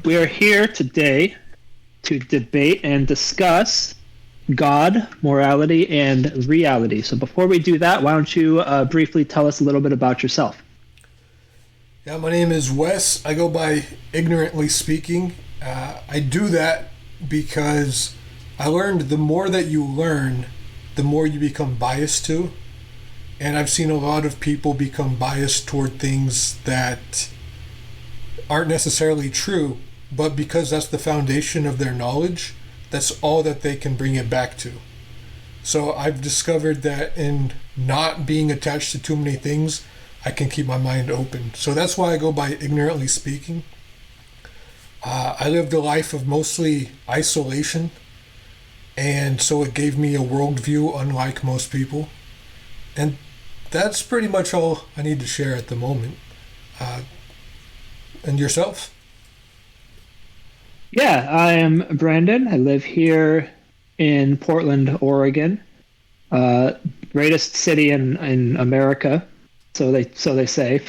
We are here today to debate and discuss God, morality, and reality. So before we do that, why don't you briefly tell us a little bit about yourself? Yeah, my name is Wes. I go by Ignorantly Speaking. I do that because I learned the more that you learn, the more you become biased to. And I've seen a lot of people become biased toward things that aren't necessarily true, but because that's the foundation of their knowledge, that's all that they can bring it back to. So I've discovered that in not being attached to too many things, I can keep my mind open. So that's why I go by Ignorantly Speaking. I lived a life of mostly isolation, and so it gave me a worldview unlike most people. And that's pretty much all I need to share at the moment. And yourself? Yeah, I am Brandon. I live here in Portland, Oregon, greatest city in America. So they say.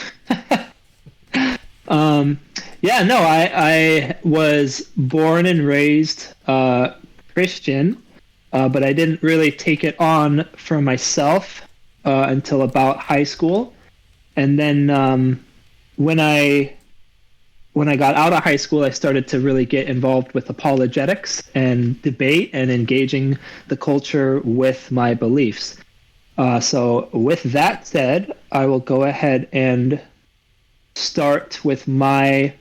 I was born and raised Christian, but I didn't really take it on for myself until about high school, and then when I got out of high school, I started to really get involved with apologetics and debate and engaging the culture with my beliefs. So with that said, I will go ahead and start with my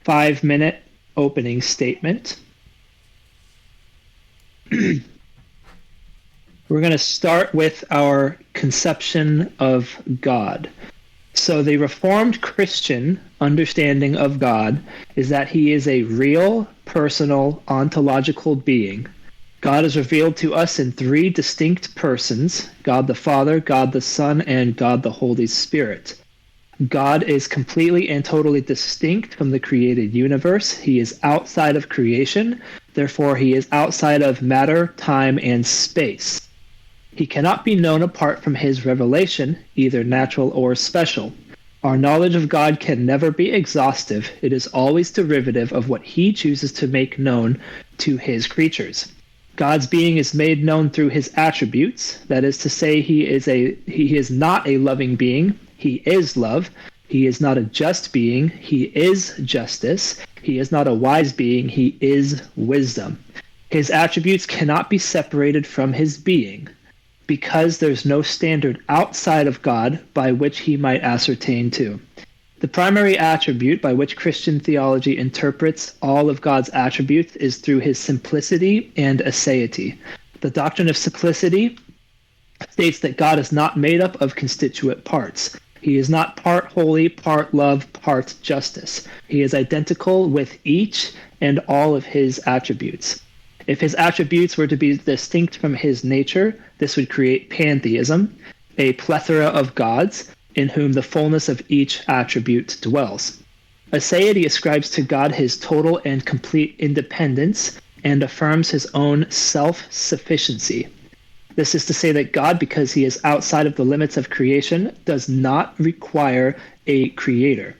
5-minute opening statement. We're going to start with our conception of God. So the Reformed Christian understanding of God is that he is a real, personal, ontological being. God is revealed to us in 3 distinct persons: God the Father, God the Son, and God the Holy Spirit. God is completely and totally distinct from the created universe. He is outside of creation, therefore he is outside of matter, time, and space. He cannot be known apart from his revelation, either natural or special. Our knowledge of God can never be exhaustive. It is always derivative of what he chooses to make known to his creatures. God's being is made known through his attributes. That is to say, he is not a loving being. He is love. He is not a just being. He is justice. He is not a wise being. He is wisdom. His attributes cannot be separated from his being, because there's no standard outside of God by which he might ascertain to. The primary attribute by which Christian theology interprets all of God's attributes is through his simplicity and aseity. The doctrine of simplicity states that God is not made up of constituent parts. He is not part holy, part love, part justice. He is identical with each and all of his attributes. If his attributes were to be distinct from his nature, this would create pantheism, a plethora of gods, in whom the fullness of each attribute dwells. Aseity ascribes to God his total and complete independence and affirms his own self-sufficiency. This is to say that God, because he is outside of the limits of creation, does not require a creator.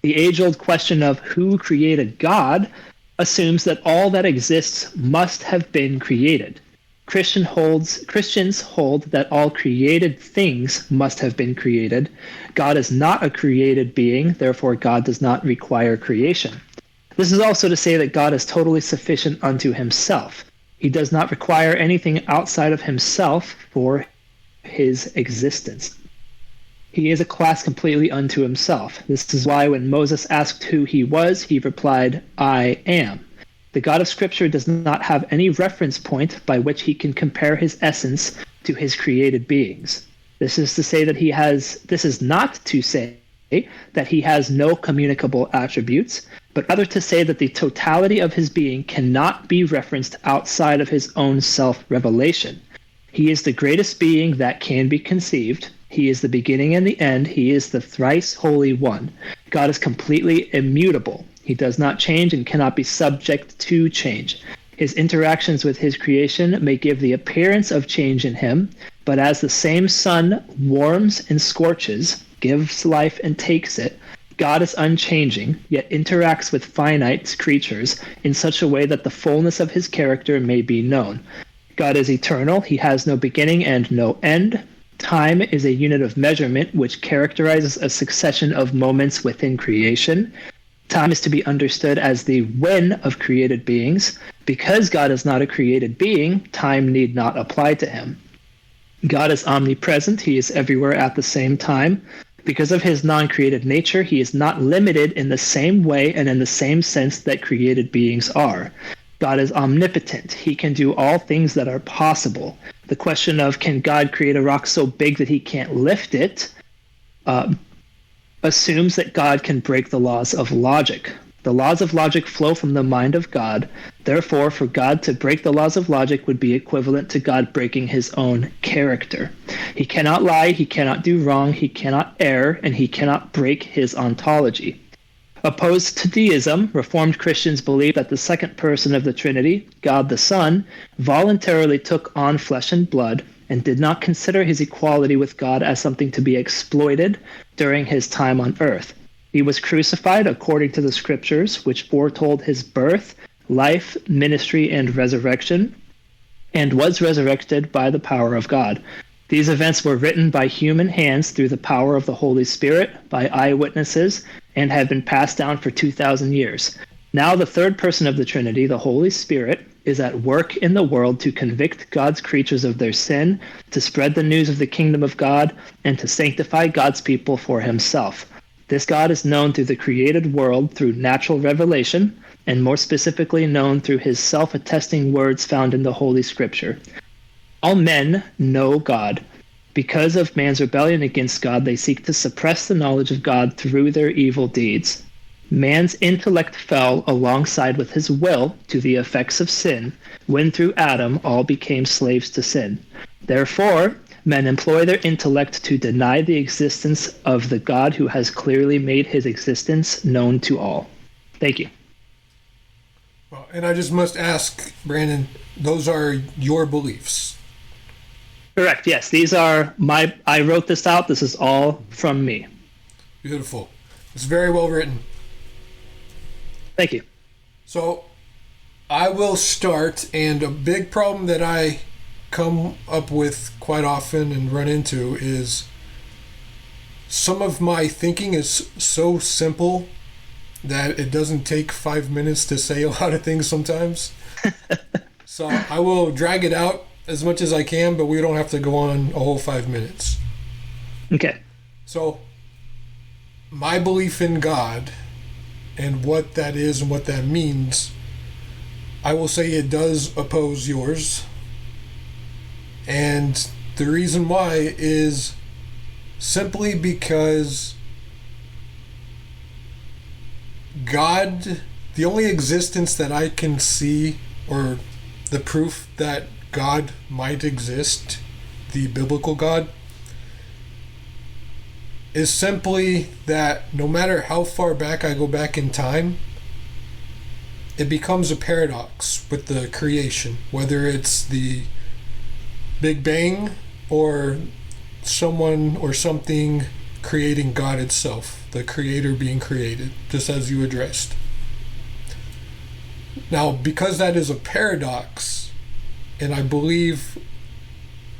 The age-old question of who created God assumes that all that exists must have been created. Christians hold that all created things must have been created. God is not a created being, therefore God does not require creation. This is also to say that God is totally sufficient unto himself. He does not require anything outside of himself for his existence. He is a class completely unto himself. This is why when Moses asked who he was, he replied, "I am." The God of Scripture does not have any reference point by which he can compare his essence to his created beings. This is not to say that he has no communicable attributes, but rather to say that the totality of his being cannot be referenced outside of his own self-revelation. He is the greatest being that can be conceived. He is the beginning and the end. He is the thrice holy one. God is completely immutable. He does not change and cannot be subject to change. His interactions with his creation may give the appearance of change in him, but as the same sun warms and scorches, gives life and takes it, God is unchanging, yet interacts with finite creatures in such a way that the fullness of his character may be known. God is eternal, he has no beginning and no end. Time is a unit of measurement which characterizes a succession of moments within creation. Time is to be understood as the when of created beings. Because God is not a created being, time need not apply to him. God is omnipresent, he is everywhere at the same time. Because of his non-created nature, he is not limited in the same way and in the same sense that created beings are. God is omnipotent. He can do all things that are possible. The question of can God create a rock so big that he can't lift it assumes that God can break the laws of logic. The laws of logic flow from the mind of God. Therefore, for God to break the laws of logic would be equivalent to God breaking his own character. He cannot lie, he cannot do wrong, he cannot err, and he cannot break his ontology. Opposed to deism, Reformed Christians believe that the second person of the Trinity, God the Son, voluntarily took on flesh and blood and did not consider his equality with God as something to be exploited during his time on earth. He was crucified according to the scriptures, which foretold his birth, life, ministry, and resurrection, and was resurrected by the power of God. These events were written by human hands through the power of the Holy Spirit, by eyewitnesses, and have been passed down for 2,000 years. Now the third person of the Trinity, the Holy Spirit, is at work in the world to convict God's creatures of their sin, to spread the news of the kingdom of God, and to sanctify God's people for himself. This God is known through the created world through natural revelation, and more specifically known through his self-attesting words found in the Holy Scripture. All men know God. Because of man's rebellion against God, they seek to suppress the knowledge of God through their evil deeds. Man's intellect fell alongside with his will to the effects of sin, when through Adam all became slaves to sin. Therefore, men employ their intellect to deny the existence of the God who has clearly made his existence known to all. Thank you. Well, and I just must ask, Brandon, those are your beliefs? Correct, yes. These are I wrote this out. This is all from me. Beautiful. It's very well written. Thank you. So, I will start, and a big problem that I come up with quite often and run into is some of my thinking is so simple that it doesn't take 5 minutes to say a lot of things sometimes. So I will drag it out as much as I can, but we don't have to go on a whole 5 minutes. Okay. So my belief in God and what that is and what that means, I will say it does oppose yours. And the reason why is simply because God, the only existence that I can see, or the proof that God might exist, the biblical God, is simply that no matter how far back I go back in time, it becomes a paradox with the creation, whether it's the Big Bang or someone or something creating God itself, the creator being created, just as you addressed. Now, because that is a paradox, and I believe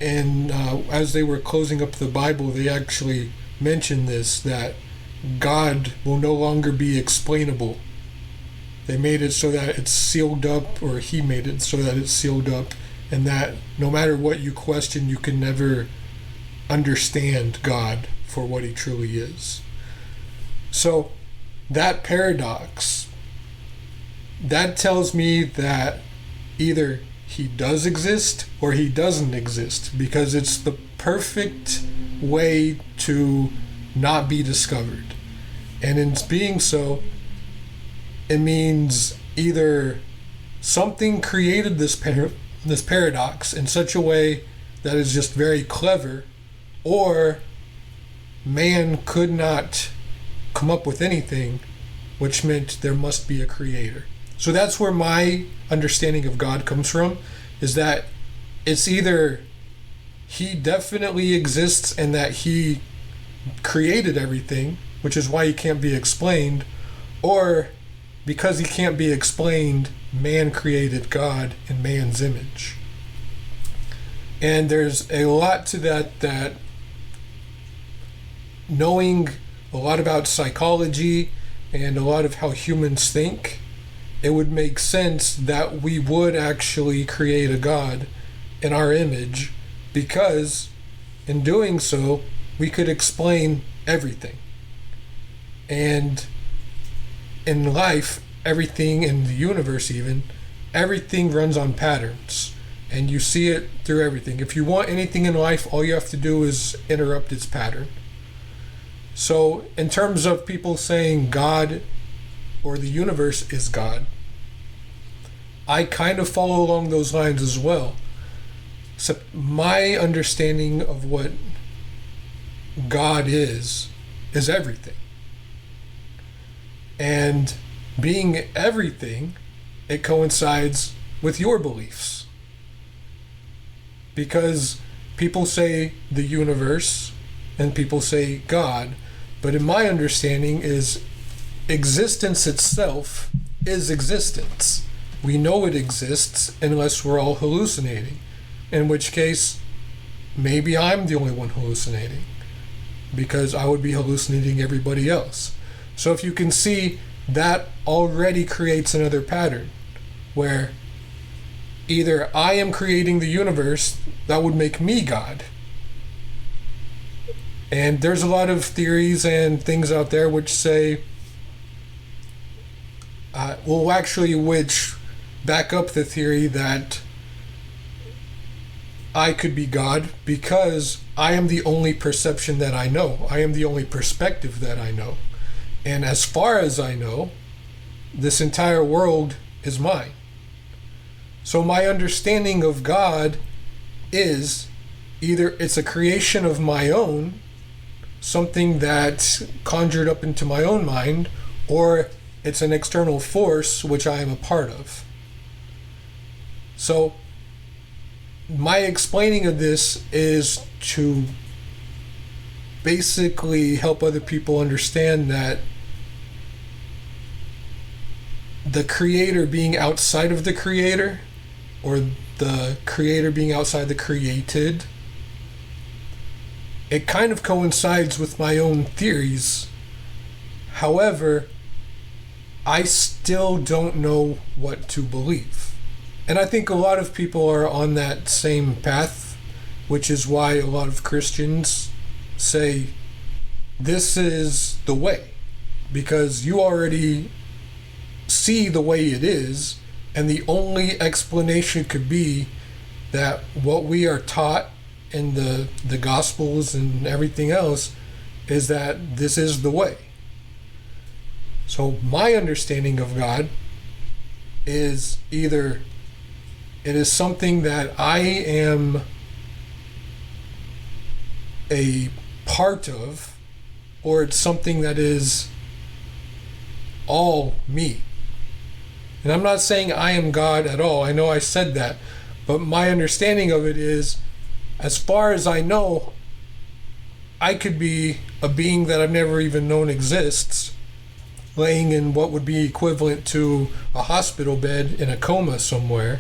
as they were closing up the Bible, they actually mentioned this, that God will no longer be explainable. They made it so that it's sealed up, or he made it so that it's sealed up, and that no matter what you question, you can never understand God for what he truly is. So that paradox, that tells me that either he does exist or he doesn't exist, because it's the perfect way to not be discovered. And in being so, it means either something created this paradox in such a way that is just very clever, or man could not come up with anything, which meant there must be a creator. So that's where my understanding of God comes from, is that it's either he definitely exists and that he created everything, which is why he can't be explained, or because he can't be explained, man created God in man's image. And there's a lot to that knowing a lot about psychology and a lot of how humans think, it would make sense that we would actually create a God in our image, because in doing so, we could explain everything. And in life, everything in the universe even, everything runs on patterns. And you see it through everything. If you want anything in life, all you have to do is interrupt its pattern. So in terms of people saying God or the universe is God, I kind of follow along those lines as well. Except my understanding of what God is everything. And being everything, it coincides with your beliefs. Because people say the universe and people say God, but in my understanding is existence itself is existence. We know it exists unless we're all hallucinating, in which case maybe I'm the only one hallucinating, because I would be hallucinating everybody else. So if you can see, that already creates another pattern where either I am creating the universe, that would make me God. And there's a lot of theories and things out there which say, which back up the theory that I could be God because I am the only perception that I know. I am the only perspective that I know. And as far as I know, this entire world is mine. So my understanding of God is either it's a creation of my own, something that's conjured up into my own mind, or it's an external force which I am a part of. So my explaining of this is to basically help other people understand that the creator being outside of the creator, or the creator being outside the created, it kind of coincides with my own theories. However, I still don't know what to believe. And I think a lot of people are on that same path, which is why a lot of Christians say, this is the way, because you already see the way it is, and the only explanation could be that what we are taught in the Gospels and everything else is that this is the way. So my understanding of God is either it is something that I am a part of, or it's something that is all me. And I'm not saying I am God at all. I know I said that. But my understanding of it is, as far as I know, I could be a being that I've never even known exists, laying in what would be equivalent to a hospital bed in a coma somewhere,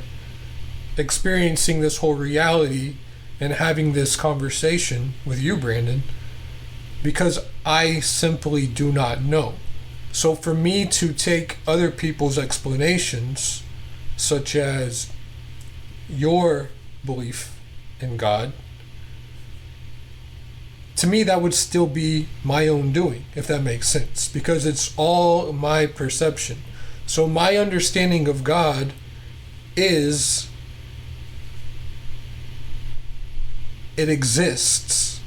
experiencing this whole reality and having this conversation with you, Brandon, because I simply do not know. So for me to take other people's explanations, such as your belief in God, to me that would still be my own doing, if that makes sense, because it's all my perception. So my understanding of God is it exists.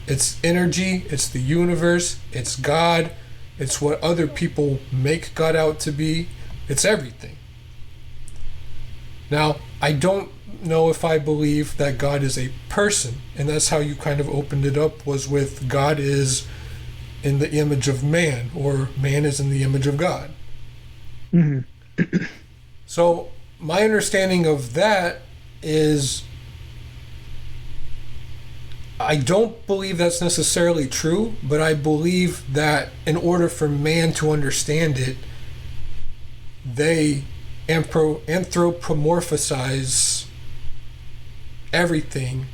It's energy, it's the universe, it's God, it's what other people make God out to be, it's everything. Now, I don't know if I believe that God is a person, and that's how you kind of opened it up, was with God is in the image of man, or man is in the image of God. Mm-hmm. So my understanding of that is I don't believe that's necessarily true, but I believe that in order for man to understand it, they anthropomorphize everything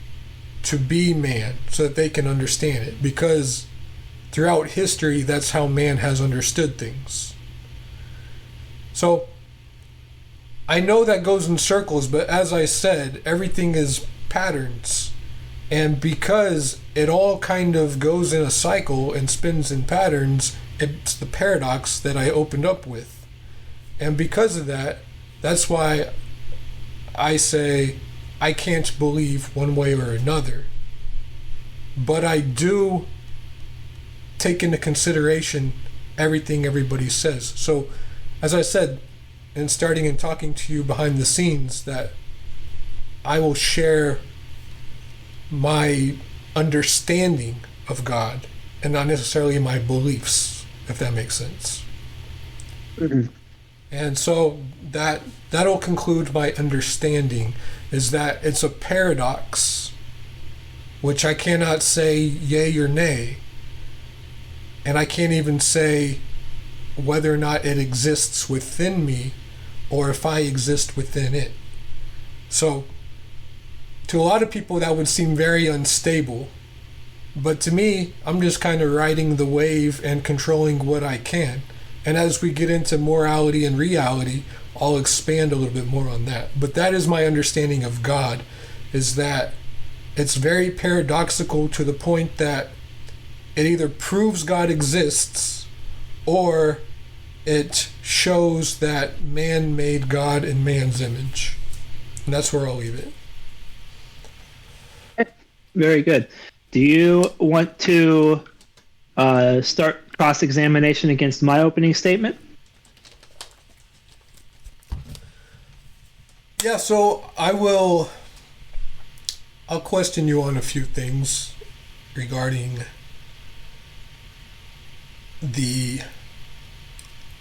to be man so that they can understand it. Because throughout history, that's how man has understood things. So, I know that goes in circles, but as I said, everything is patterns. And because it all kind of goes in a cycle and spins in patterns, it's the paradox that I opened up with. And because of that, that's why I say I can't believe one way or another. But I do take into consideration everything everybody says. So, as I said, in starting and talking to you behind the scenes, that I will share my understanding of God and not necessarily my beliefs, if that makes sense. Mm-hmm. And so that'll conclude my understanding, is that it's a paradox which I cannot say yay or nay, and I can't even say whether or not it exists within me or if I exist within it. So to a lot of people that would seem very unstable, but to me, I'm just kind of riding the wave and controlling what I can. And as we get into morality and reality, I'll expand a little bit more on that. But that is my understanding of God, is that it's very paradoxical to the point that it either proves God exists or it shows that man made God in man's image. And that's where I'll leave it. Very good. Do you want to start cross-examination against my opening statement? Yeah, so I'll question you on a few things regarding the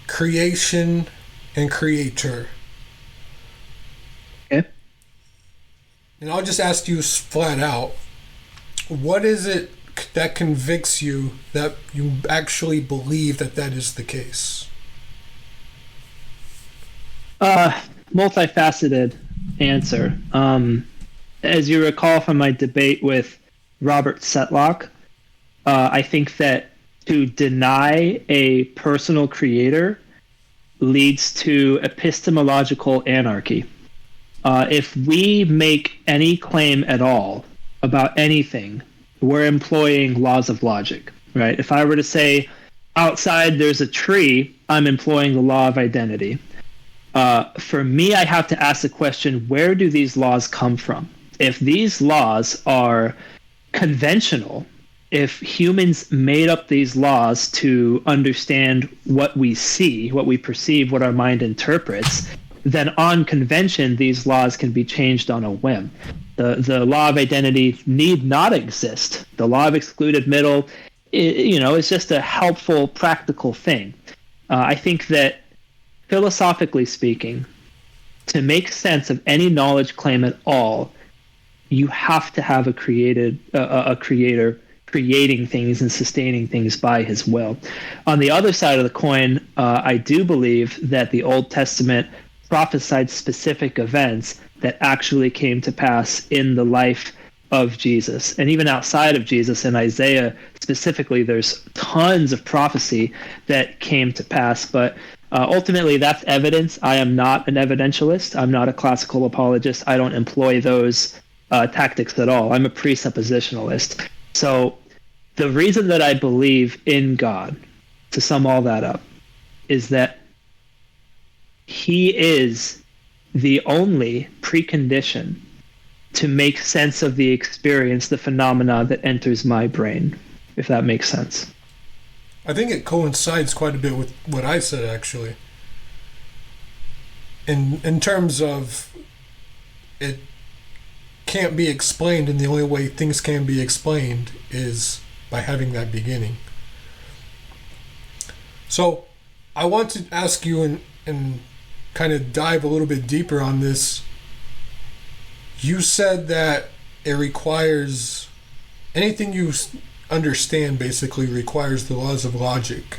creation and creator. Okay. And I'll just ask you flat out, what is it that convicts you that you actually believe that that is the case? Multifaceted answer. As you recall from my debate with Robert Setlock, I think that to deny a personal creator leads to epistemological anarchy. If we make any claim at all about anything, we're employing laws of logic, right? If I were to say, outside there's a tree, I'm employing the law of identity. For me, I have to ask the question, where do these laws come from? If these laws are conventional, if humans made up these laws to understand what we see, what we perceive, what our mind interprets, then on convention, these laws can be changed on a whim. The law of identity need not exist. The law of excluded middle, is just a helpful, practical thing. I think that philosophically speaking, to make sense of any knowledge claim at all, you have to have a creator creating things and sustaining things by his will. On the other side of the coin, I do believe that the Old Testament prophesied specific events that actually came to pass in the life of Jesus. And even outside of Jesus, in Isaiah specifically, there's tons of prophecy that came to pass. But ultimately, that's evidence. I am not an evidentialist. I'm not a classical apologist. I don't employ those tactics at all. I'm a presuppositionalist. So the reason that I believe in God, to sum all that up, is that he is the only precondition to make sense of the experience, the phenomena that enters my brain, if that makes sense. I think it coincides quite a bit with what I said, actually. In terms of it can't be explained, and the only way things can be explained is by having that beginning. So I want to ask you and kind of dive a little bit deeper on this. You said that it requires anything you understand basically requires the laws of logic,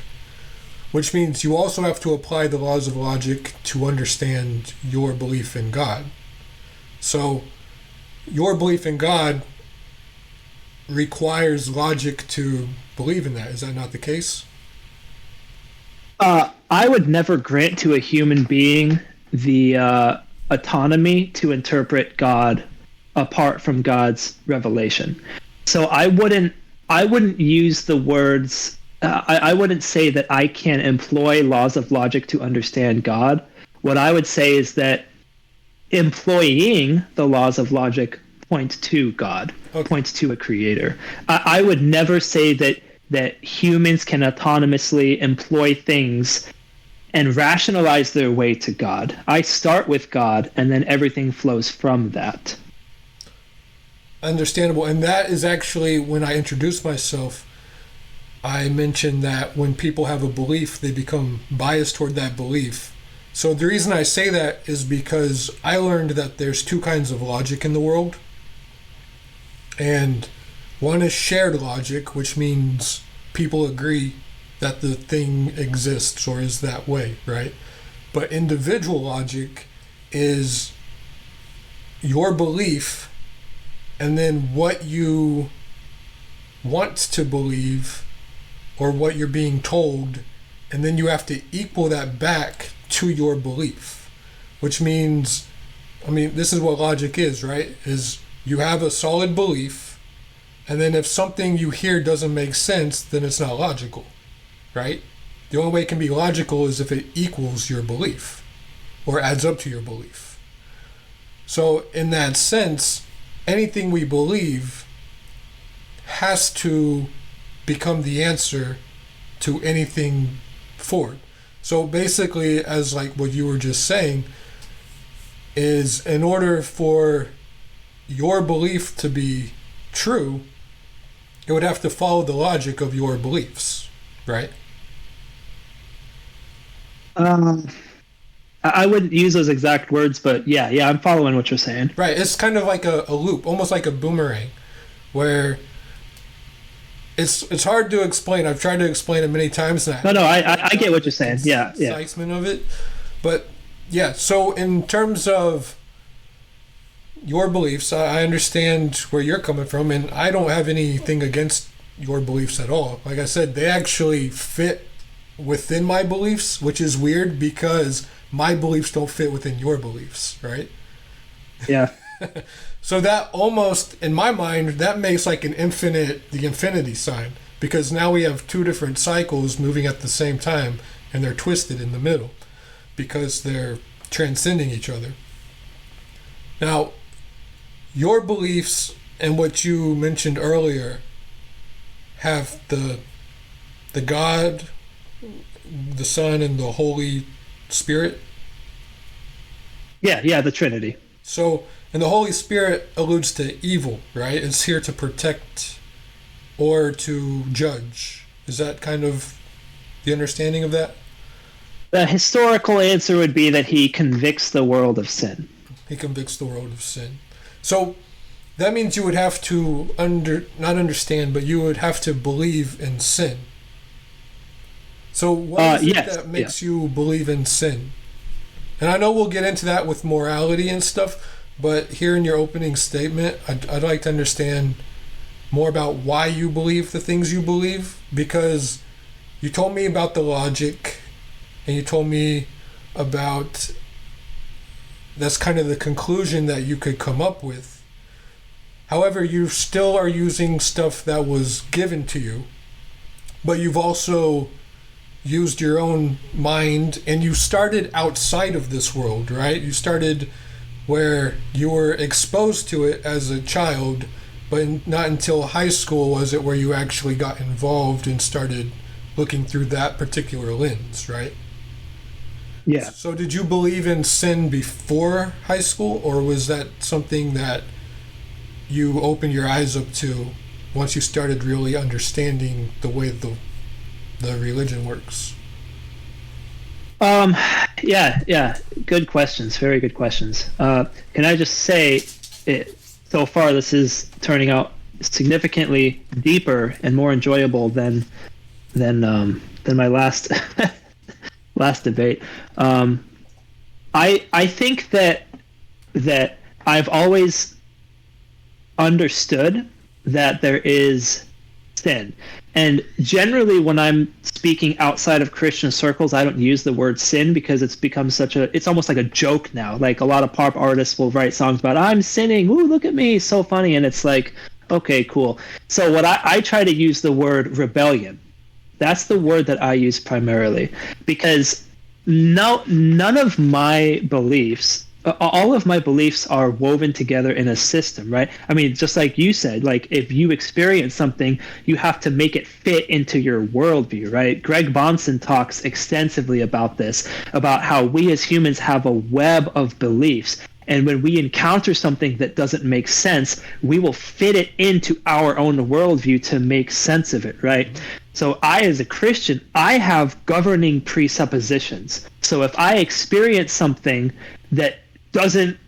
which means you also have to apply the laws of logic to understand your belief in God. So your belief in God requires logic to believe in that. Is that not the case? I would never grant to a human being the autonomy to interpret God apart from God's revelation. So I wouldn't use the words. I wouldn't say that I can employ laws of logic to understand God. What I would say is that employing the laws of logic points to God, points to a creator. I would never say that humans can autonomously employ things and rationalize their way to God. I start with God, and then everything flows from that. Understandable. And that is actually, when I introduced myself, I mentioned that when people have a belief, they become biased toward that belief. So the reason I say that is because I learned that there's two kinds of logic in the world. And one is shared logic, which means people agree that the thing exists or is that way, right? But individual logic is your belief and then what you want to believe or what you're being told, and then you have to equal that back to your belief, which means, this is what logic is, right? Is you have a solid belief, and then if something you hear doesn't make sense, then it's not logical, right? The only way it can be logical is if it equals your belief or adds up to your belief. So in that sense, anything we believe has to become the answer to anything forward. So basically, as like what you were just saying, is in order for your belief to be true, it would have to follow the logic of your beliefs, right? I wouldn't use those exact words, but yeah, I'm following what you're saying. Right, it's kind of like a loop, almost like a boomerang, where it's hard to explain. I've tried to explain it many times now. No, I get what you're saying. Yeah. Excitement of it, but yeah. So in terms of your beliefs, I understand where you're coming from, and I don't have anything against your beliefs at all. Like I said, they actually fit within my beliefs, which is weird because my beliefs don't fit within your beliefs, right? Yeah. So that almost, in my mind, that makes like the infinity sign, because now we have two different cycles moving at the same time, and they're twisted in the middle because they're transcending each other. Now, your beliefs and what you mentioned earlier have the God, the Son, and the Holy Spirit. Yeah, the Trinity. So, and the Holy Spirit alludes to evil, right? It's here to protect or to judge. Is that kind of the understanding of that? The historical answer would be that he convicts the world of sin. He convicts the world of sin. So that means you would have to not understand, but you would have to believe in sin. So what is it that makes you believe in sin? And I know we'll get into that with morality and stuff, but here in your opening statement, I'd like to understand more about why you believe the things you believe, because you told me about the logic, and you told me about that's kind of the conclusion that you could come up with. However, you still are using stuff that was given to you, but you've also used your own mind, and you started outside of this world, right? You started where you were exposed to it as a child, but not until high school was it where you actually got involved and started looking through that particular lens, right? Yeah. So did you believe in sin before high school, or was that something that you opened your eyes up to once you started really understanding the way the religion works? Yeah. Good questions. Very good questions. Can I just say, so far this is turning out significantly deeper and more enjoyable than my last last debate. I think that I've always understood that there is sin. And generally, when I'm speaking outside of Christian circles, I don't use the word sin because it's become it's almost like a joke now. Like a lot of pop artists will write songs about, I'm sinning, ooh, look at me, so funny. And it's like, okay, cool. So what I try to use the word rebellion. That's the word that I use primarily, because none of my beliefs, all of my beliefs are woven together in a system, right? I mean, just like you said, like if you experience something, you have to make it fit into your worldview, right? Greg Bonson talks extensively about this, about how we as humans have a web of beliefs. And when we encounter something that doesn't make sense, we will fit it into our own worldview to make sense of it, right? So I, as a Christian, I have governing presuppositions. So if I experience something that doesn't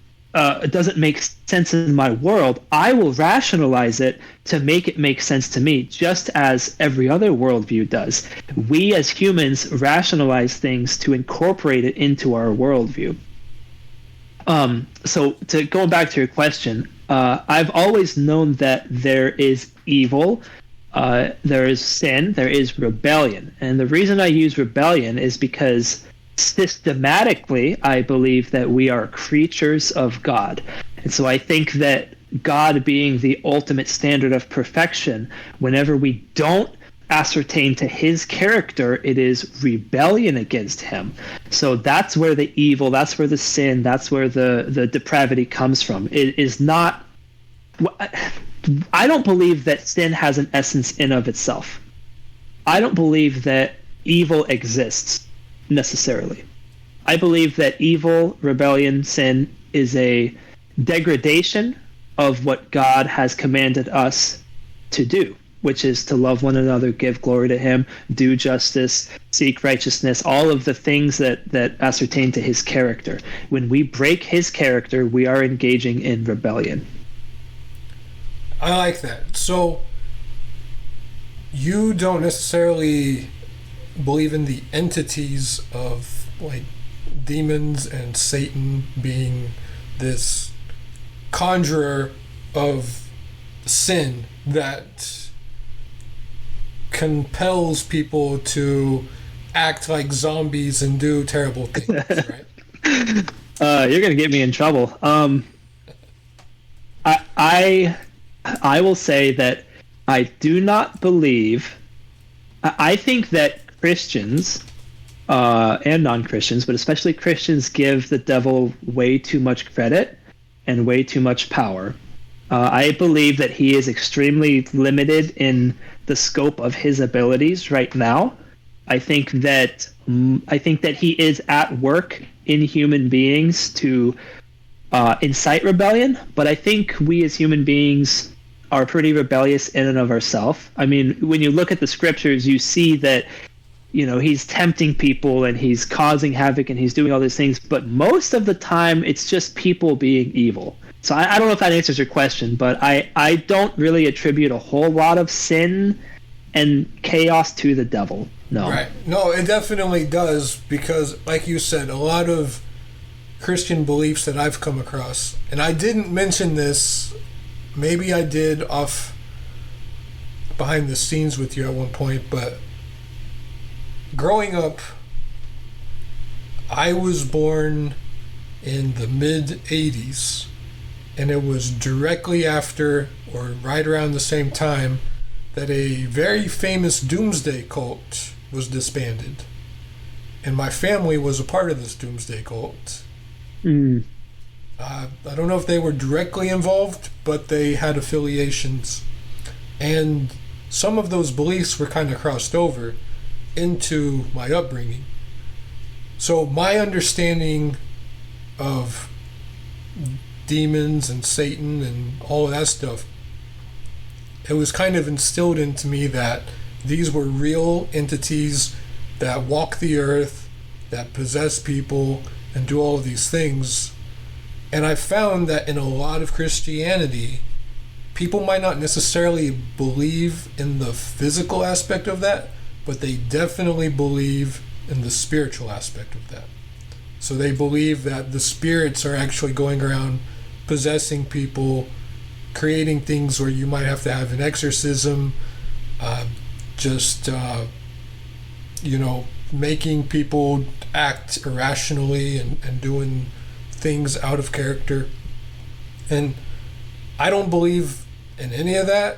make sense in my world, I will rationalize it to make it make sense to me, just as every other worldview does. We as humans rationalize things to incorporate it into our worldview. So to go back to your question, I've always known that there is evil, there is sin, there is rebellion. And the reason I use rebellion is because systematically, I believe that we are creatures of God. And so I think that God being the ultimate standard of perfection, whenever we don't ascertain to his character, it is rebellion against him. So that's where the evil, that's where the sin, that's where the depravity comes from. It is not... I don't believe that sin has an essence in of itself. I don't believe that evil exists necessarily. I believe that evil, rebellion, sin is a degradation of what God has commanded us to do, which is to love one another, give glory to him, do justice, seek righteousness, all of the things that ascertain to his character. When we break his character, we are engaging in rebellion. I like that. So you don't necessarily believe in the entities of like demons and Satan being this conjurer of sin that compels people to act like zombies and do terrible things, right? You're gonna get me in trouble. I will say that I do not believe. I think that Christians and non-Christians, but especially Christians, give the devil way too much credit and way too much power. I believe that he is extremely limited in the scope of his abilities right now. I think that he is at work in human beings to incite rebellion, but I think we as human beings are pretty rebellious in and of ourselves. I mean, when you look at the scriptures, you see that he's tempting people and he's causing havoc and he's doing all these things, but most of the time it's just people being evil. So I don't know if that answers your question, but I don't really attribute a whole lot of sin and chaos to the devil. No. Right. No, it definitely does, because like you said, a lot of Christian beliefs that I've come across, and I didn't mention this, maybe I did off behind the scenes with you at one point, but growing up, I was born in the mid-'80s, and it was directly after, or right around the same time, that a very famous doomsday cult was disbanded. And my family was a part of this doomsday cult. I don't know if they were directly involved, but they had affiliations. And some of those beliefs were kind of crossed over into my upbringing. So my understanding of demons and Satan and all of that stuff, it was kind of instilled into me that these were real entities that walk the earth, that possess people, and do all of these things. And I found that in a lot of Christianity, people might not necessarily believe in the physical aspect of that, but they definitely believe in the spiritual aspect of that. So they believe that the spirits are actually going around possessing people, creating things where you might have to have an exorcism, making people act irrationally and doing things out of character. And I don't believe in any of that,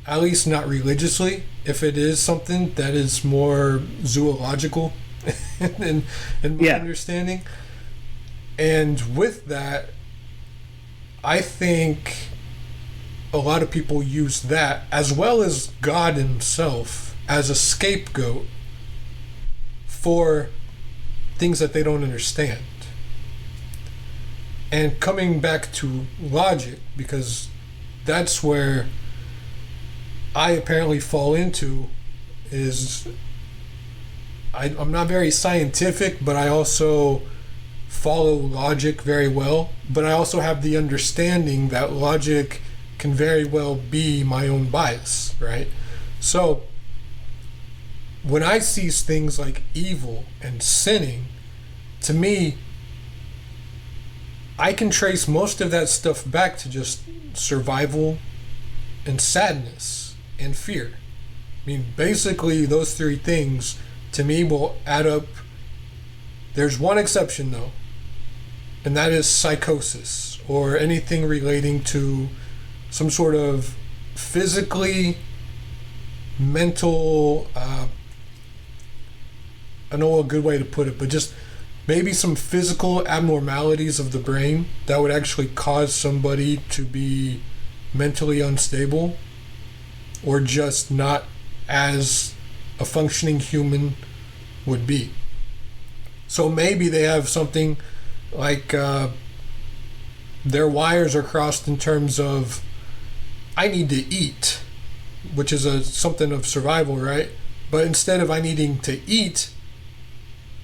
at least not religiously. If it is something that is more zoological in my understanding. And with that, I think a lot of people use that, as well as God himself, as a scapegoat for things that they don't understand. And coming back to logic, because that's where I apparently fall into, is I'm not very scientific, but I also follow logic very well. But I also have the understanding that logic can very well be my own bias, right? So when I see things like evil and sinning, to me, I can trace most of that stuff back to just survival and sadness and fear. I mean, basically those three things to me will add up. There's one exception though, and that is psychosis, or anything relating to some sort of physically mental, I don't know a good way to put it, but just maybe some physical abnormalities of the brain that would actually cause somebody to be mentally unstable, or just not as a functioning human would be. So maybe they have something like their wires are crossed in terms of, I need to eat, which is something of survival, right? But instead of I needing to eat,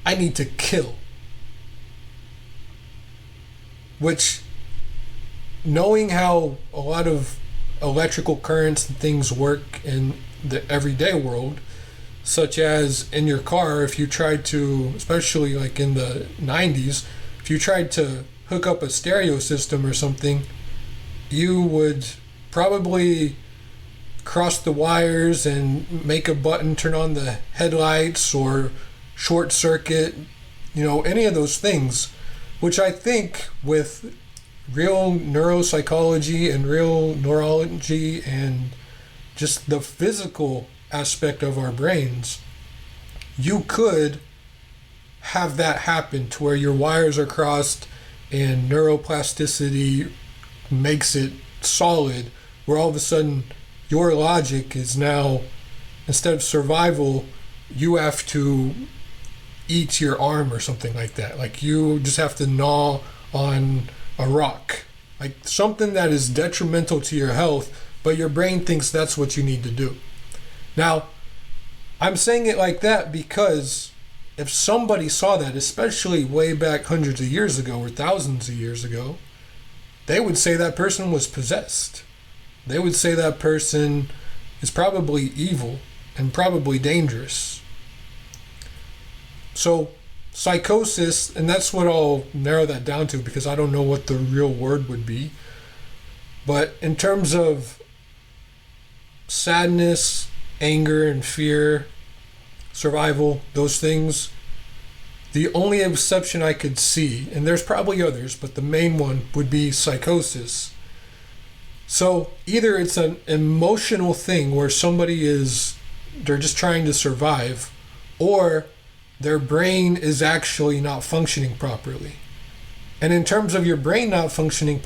I need to kill. Which, knowing how a lot of electrical currents and things work in the everyday world, such as in your car, if you tried to, especially like in the 90s, if you tried to hook up a stereo system or something, you would probably cross the wires and make a button turn on the headlights, or short circuit, any of those things, which I think with real neuropsychology and real neurology and just the physical aspect of our brains, you could have that happen to where your wires are crossed and neuroplasticity makes it solid, where all of a sudden your logic is now, instead of survival, you have to eat your arm or something like that. Like you just have to gnaw on a rock, like something that is detrimental to your health, but your brain thinks that's what you need to do. Now, I'm saying it like that because if somebody saw that, especially way back hundreds of years ago or thousands of years ago, they would say that person was possessed. They would say that person is probably evil and probably dangerous. So psychosis, and that's what I'll narrow that down to because I don't know what the real word would be. But in terms of sadness, anger, and fear, survival, those things, the only exception I could see, and there's probably others, but the main one would be psychosis. So either it's an emotional thing where they're just trying to survive, or their brain is actually not functioning properly. And in terms of your brain not functioning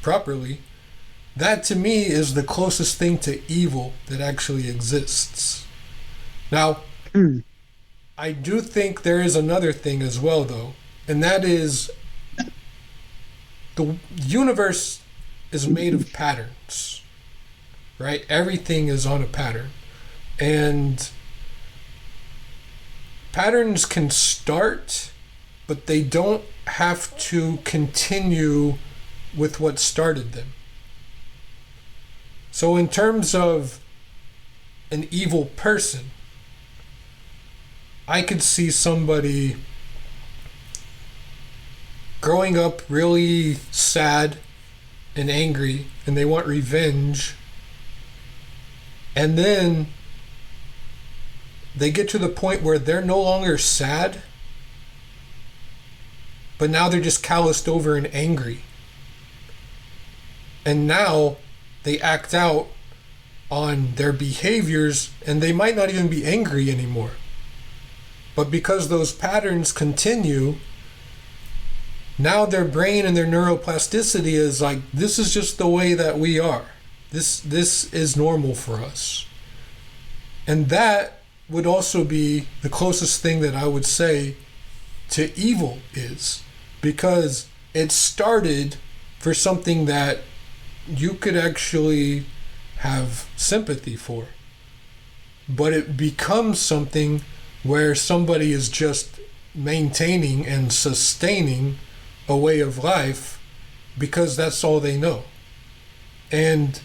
properly, that to me is the closest thing to evil that actually exists. Now, I do think there is another thing as well, though, and that is the universe is made of patterns, right? Everything is on a pattern. And patterns can start, but they don't have to continue with what started them. So in terms of an evil person, I could see somebody growing up really sad and angry and they want revenge, and then they get to the point where they're no longer sad, but now they're just calloused over and angry. And now they act out on their behaviors and they might not even be angry anymore. But because those patterns continue, now their brain and their neuroplasticity is like, this is just the way that we are. This is normal for us. And that would also be the closest thing that I would say to evil is, because it started for something that you could actually have sympathy for. But it becomes something where somebody is just maintaining and sustaining a way of life because that's all they know. And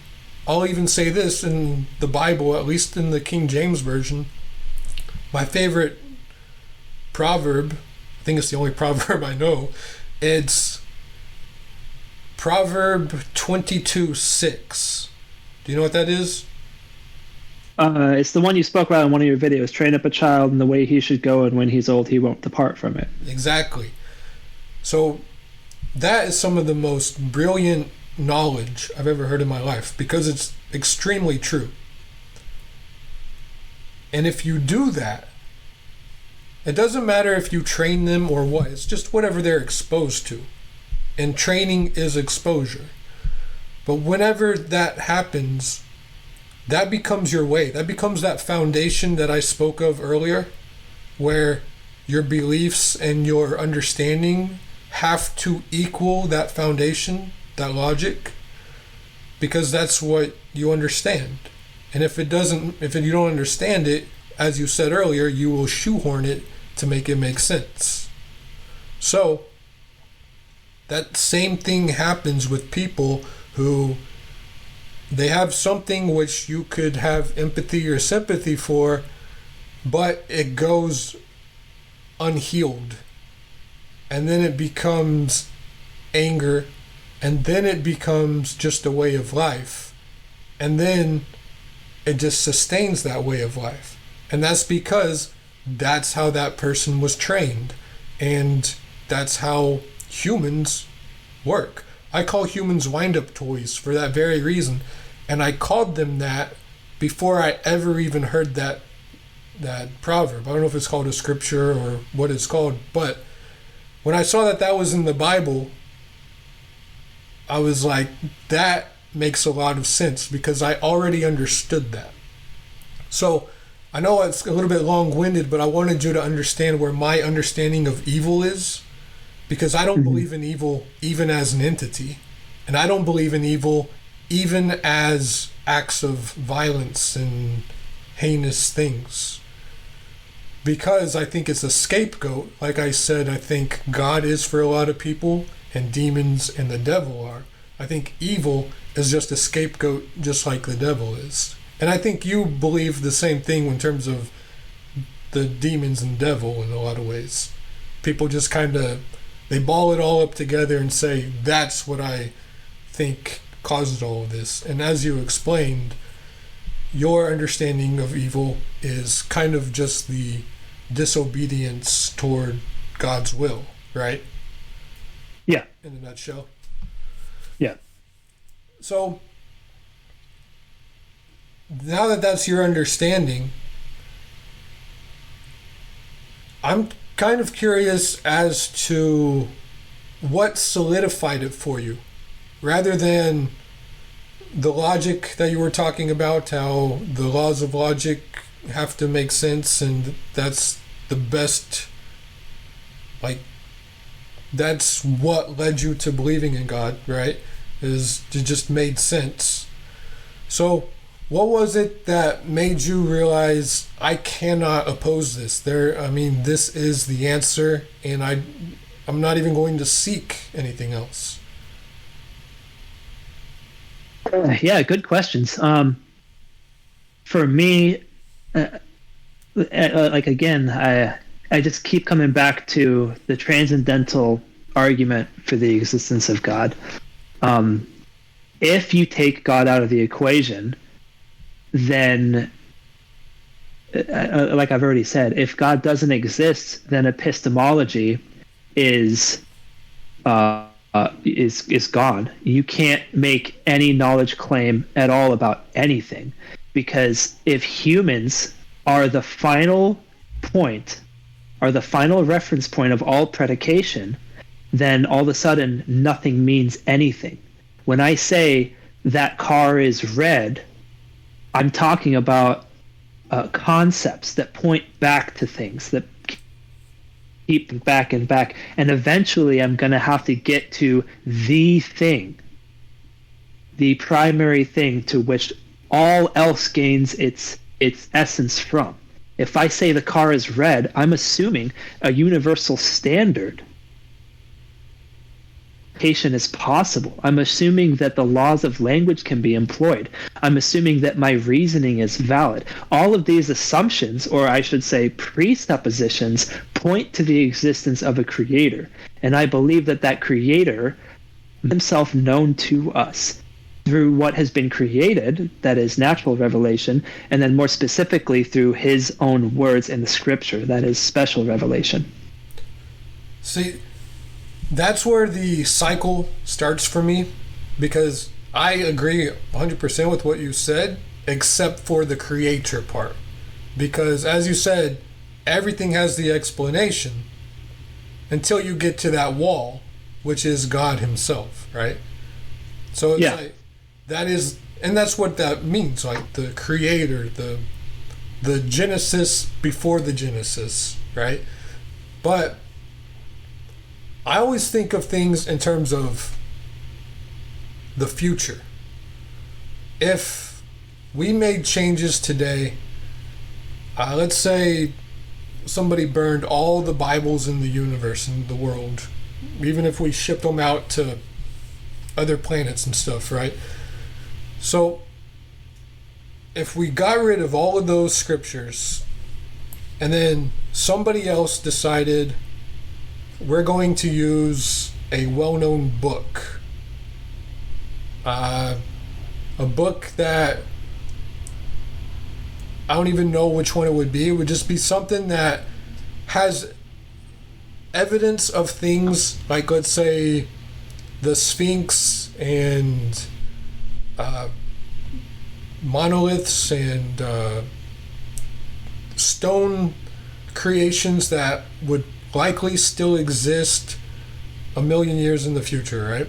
I'll even say this in the Bible, at least in the King James Version, my favorite proverb, I think it's the only proverb I know, it's Proverb 22:6. Do you know what that is? It's the one you spoke about in one of your videos. Train up a child in the way he should go, and when he's old, he won't depart from it. Exactly. So that is some of the most brilliant knowledge I've ever heard in my life, because it's extremely true. And if you do that, it doesn't matter if you train them or what. It's just whatever they're exposed to. And training is exposure. But whenever that happens, that becomes your way. That becomes that foundation that I spoke of earlier, where your beliefs and your understanding have to equal that foundation, that logic, because that's what you understand. And if you don't understand it, as you said earlier, you will shoehorn it to make it make sense. So that same thing happens with people who they have something which you could have empathy or sympathy for, but it goes unhealed. And then it becomes anger, and then it becomes just a way of life. And then it just sustains that way of life. And that's because that's how that person was trained. And that's how humans work. I call humans wind-up toys for that very reason. And I called them that before I ever even heard that proverb. I don't know if it's called a scripture or what it's called, but when I saw that was in the Bible, I was like, that makes a lot of sense, because I already understood that. So I know it's a little bit long-winded, but I wanted you to understand where my understanding of evil is, because I don't believe in evil even as an entity, and I don't believe in evil even as acts of violence and heinous things, because I think it's a scapegoat. Like I said, I think God is for a lot of people, and demons and the devil are. I think evil is just a scapegoat, just like the devil is. And I think you believe the same thing in terms of the demons and devil in a lot of ways. People just kind of, they ball it all up together and say, that's what I think causes all of this. And as you explained, your understanding of evil is kind of just the disobedience toward God's will, right? Yeah. In a nutshell. Yeah. So now that that's your understanding, I'm kind of curious as to what solidified it for you, rather than the logic that you were talking about, how the laws of logic have to make sense, and that's the best, like, that's what led you to believing in God, right? It just made sense. So what was it that made you realize, I cannot oppose this? This is the answer, and I'm not even going to seek anything else? Yeah, good questions. For me, like again, I just keep coming back to the transcendental argument for the existence of God. If you take God out of the equation, then, like I've already said, if God doesn't exist, then epistemology is gone. You can't make any knowledge claim at all about anything, because if humans are the final point, are the final reference point of all predication, then all of a sudden nothing means anything. When I say that car is red, I'm talking about concepts that point back to things, that keep back and back, and eventually I'm going to have to get to the thing, the primary thing to which all else gains its essence from. If I say the car is red, I'm assuming a universal standard is possible. I'm assuming that the laws of language can be employed. I'm assuming that my reasoning is valid. All of these assumptions, or I should say presuppositions, point to the existence of a creator. And I believe that that creator himself known to us through what has been created, that is natural revelation, and then more specifically through his own words in the scripture, that is special revelation. See, that's where the cycle starts for me, because I agree 100% with what you said, except for the creator part. Because as you said, everything has the explanation until you get to that wall, which is God himself, right? So it's like, that is, and that's what that means, like the creator, the Genesis before the Genesis, right? But I always think of things in terms of the future. If we made changes today, let's say somebody burned all the Bibles in the universe, in the world, even if we shipped them out to other planets and stuff, right? So if we got rid of all of those scriptures and then somebody else decided we're going to use a well-known book, a book that I don't even know which one it would be. It would just be something that has evidence of things like, let's say, the Sphinx and monoliths and stone creations that would likely still exist a million years in the future, right?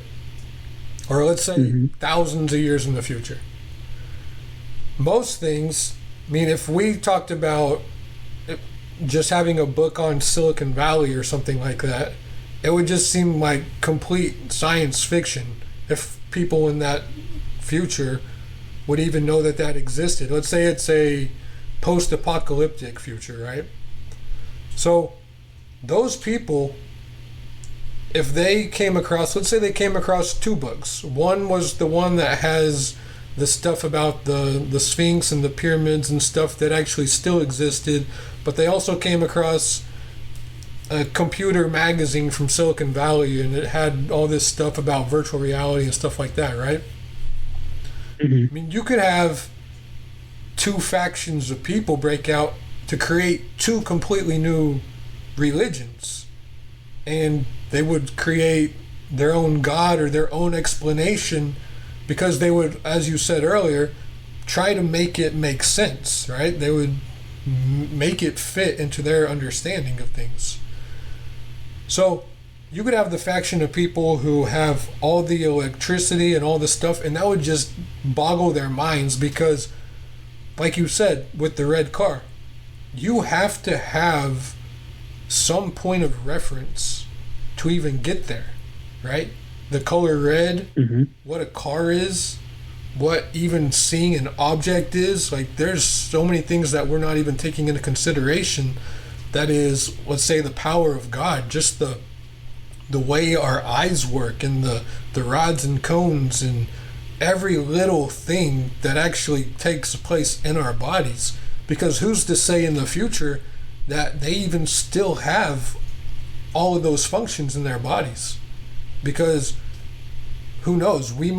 Or let's say thousands of years in the future. Most things, I mean, if we talked about just having a book on Silicon Valley or something like that, it would just seem like complete science fiction if people in that future would even know that that existed. Let's say it's a post-apocalyptic future, right? So those people, if they came across, let's say they came across two books. One was the one that has the stuff about the Sphinx and the pyramids and stuff that actually still existed, but they also came across a computer magazine from Silicon Valley, and it had all this stuff about virtual reality and stuff like that, right? I mean, you could have two factions of people break out to create two completely new religions, and they would create their own god or their own explanation, because they would, as you said earlier, try to make it make sense, right? They would make it fit into their understanding of things. So you could have the faction of people who have all the electricity and all the stuff, and that would just boggle their minds, because like you said with the red car, you have to have some point of reference to even get there, right? The color red, what a car is, what even seeing an object is. Like, there's so many things that we're not even taking into consideration. That is, let's say, the power of God, just the way our eyes work, and the rods and cones, and every little thing that actually takes place in our bodies. Because who's to say in the future that they even still have all of those functions in their bodies? Because who knows, it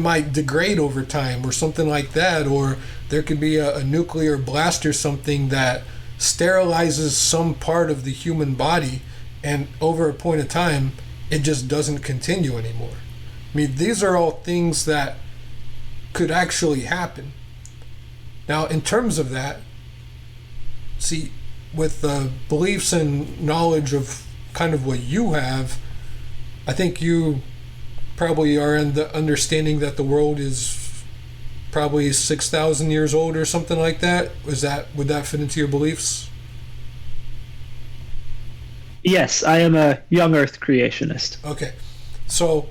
might degrade over time or something like that, or there could be a nuclear blast or something that sterilizes some part of the human body, and over a point of time it just doesn't continue anymore. I mean, these are all things that could actually happen. Now, in terms of that, see, with the beliefs and knowledge of kind of what you have, I think you probably are in the understanding that the world is probably 6,000 years old or something like that. Would that fit into your beliefs? Yes, I am a young Earth creationist. Okay, so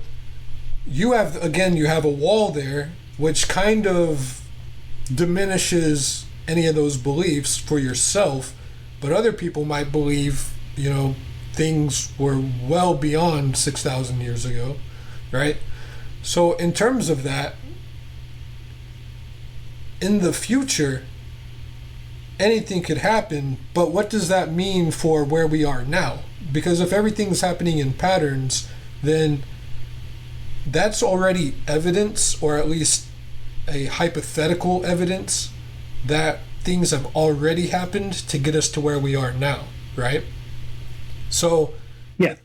you have a wall there which kind of diminishes any of those beliefs for yourself, but other people might believe, things were well beyond 6,000 years ago, right? So in terms of that, in the future, anything could happen, but what does that mean for where we are now? Because if everything's happening in patterns, then that's already evidence, or at least a hypothetical evidence, that things have already happened to get us to where we are now, right? So, yeah,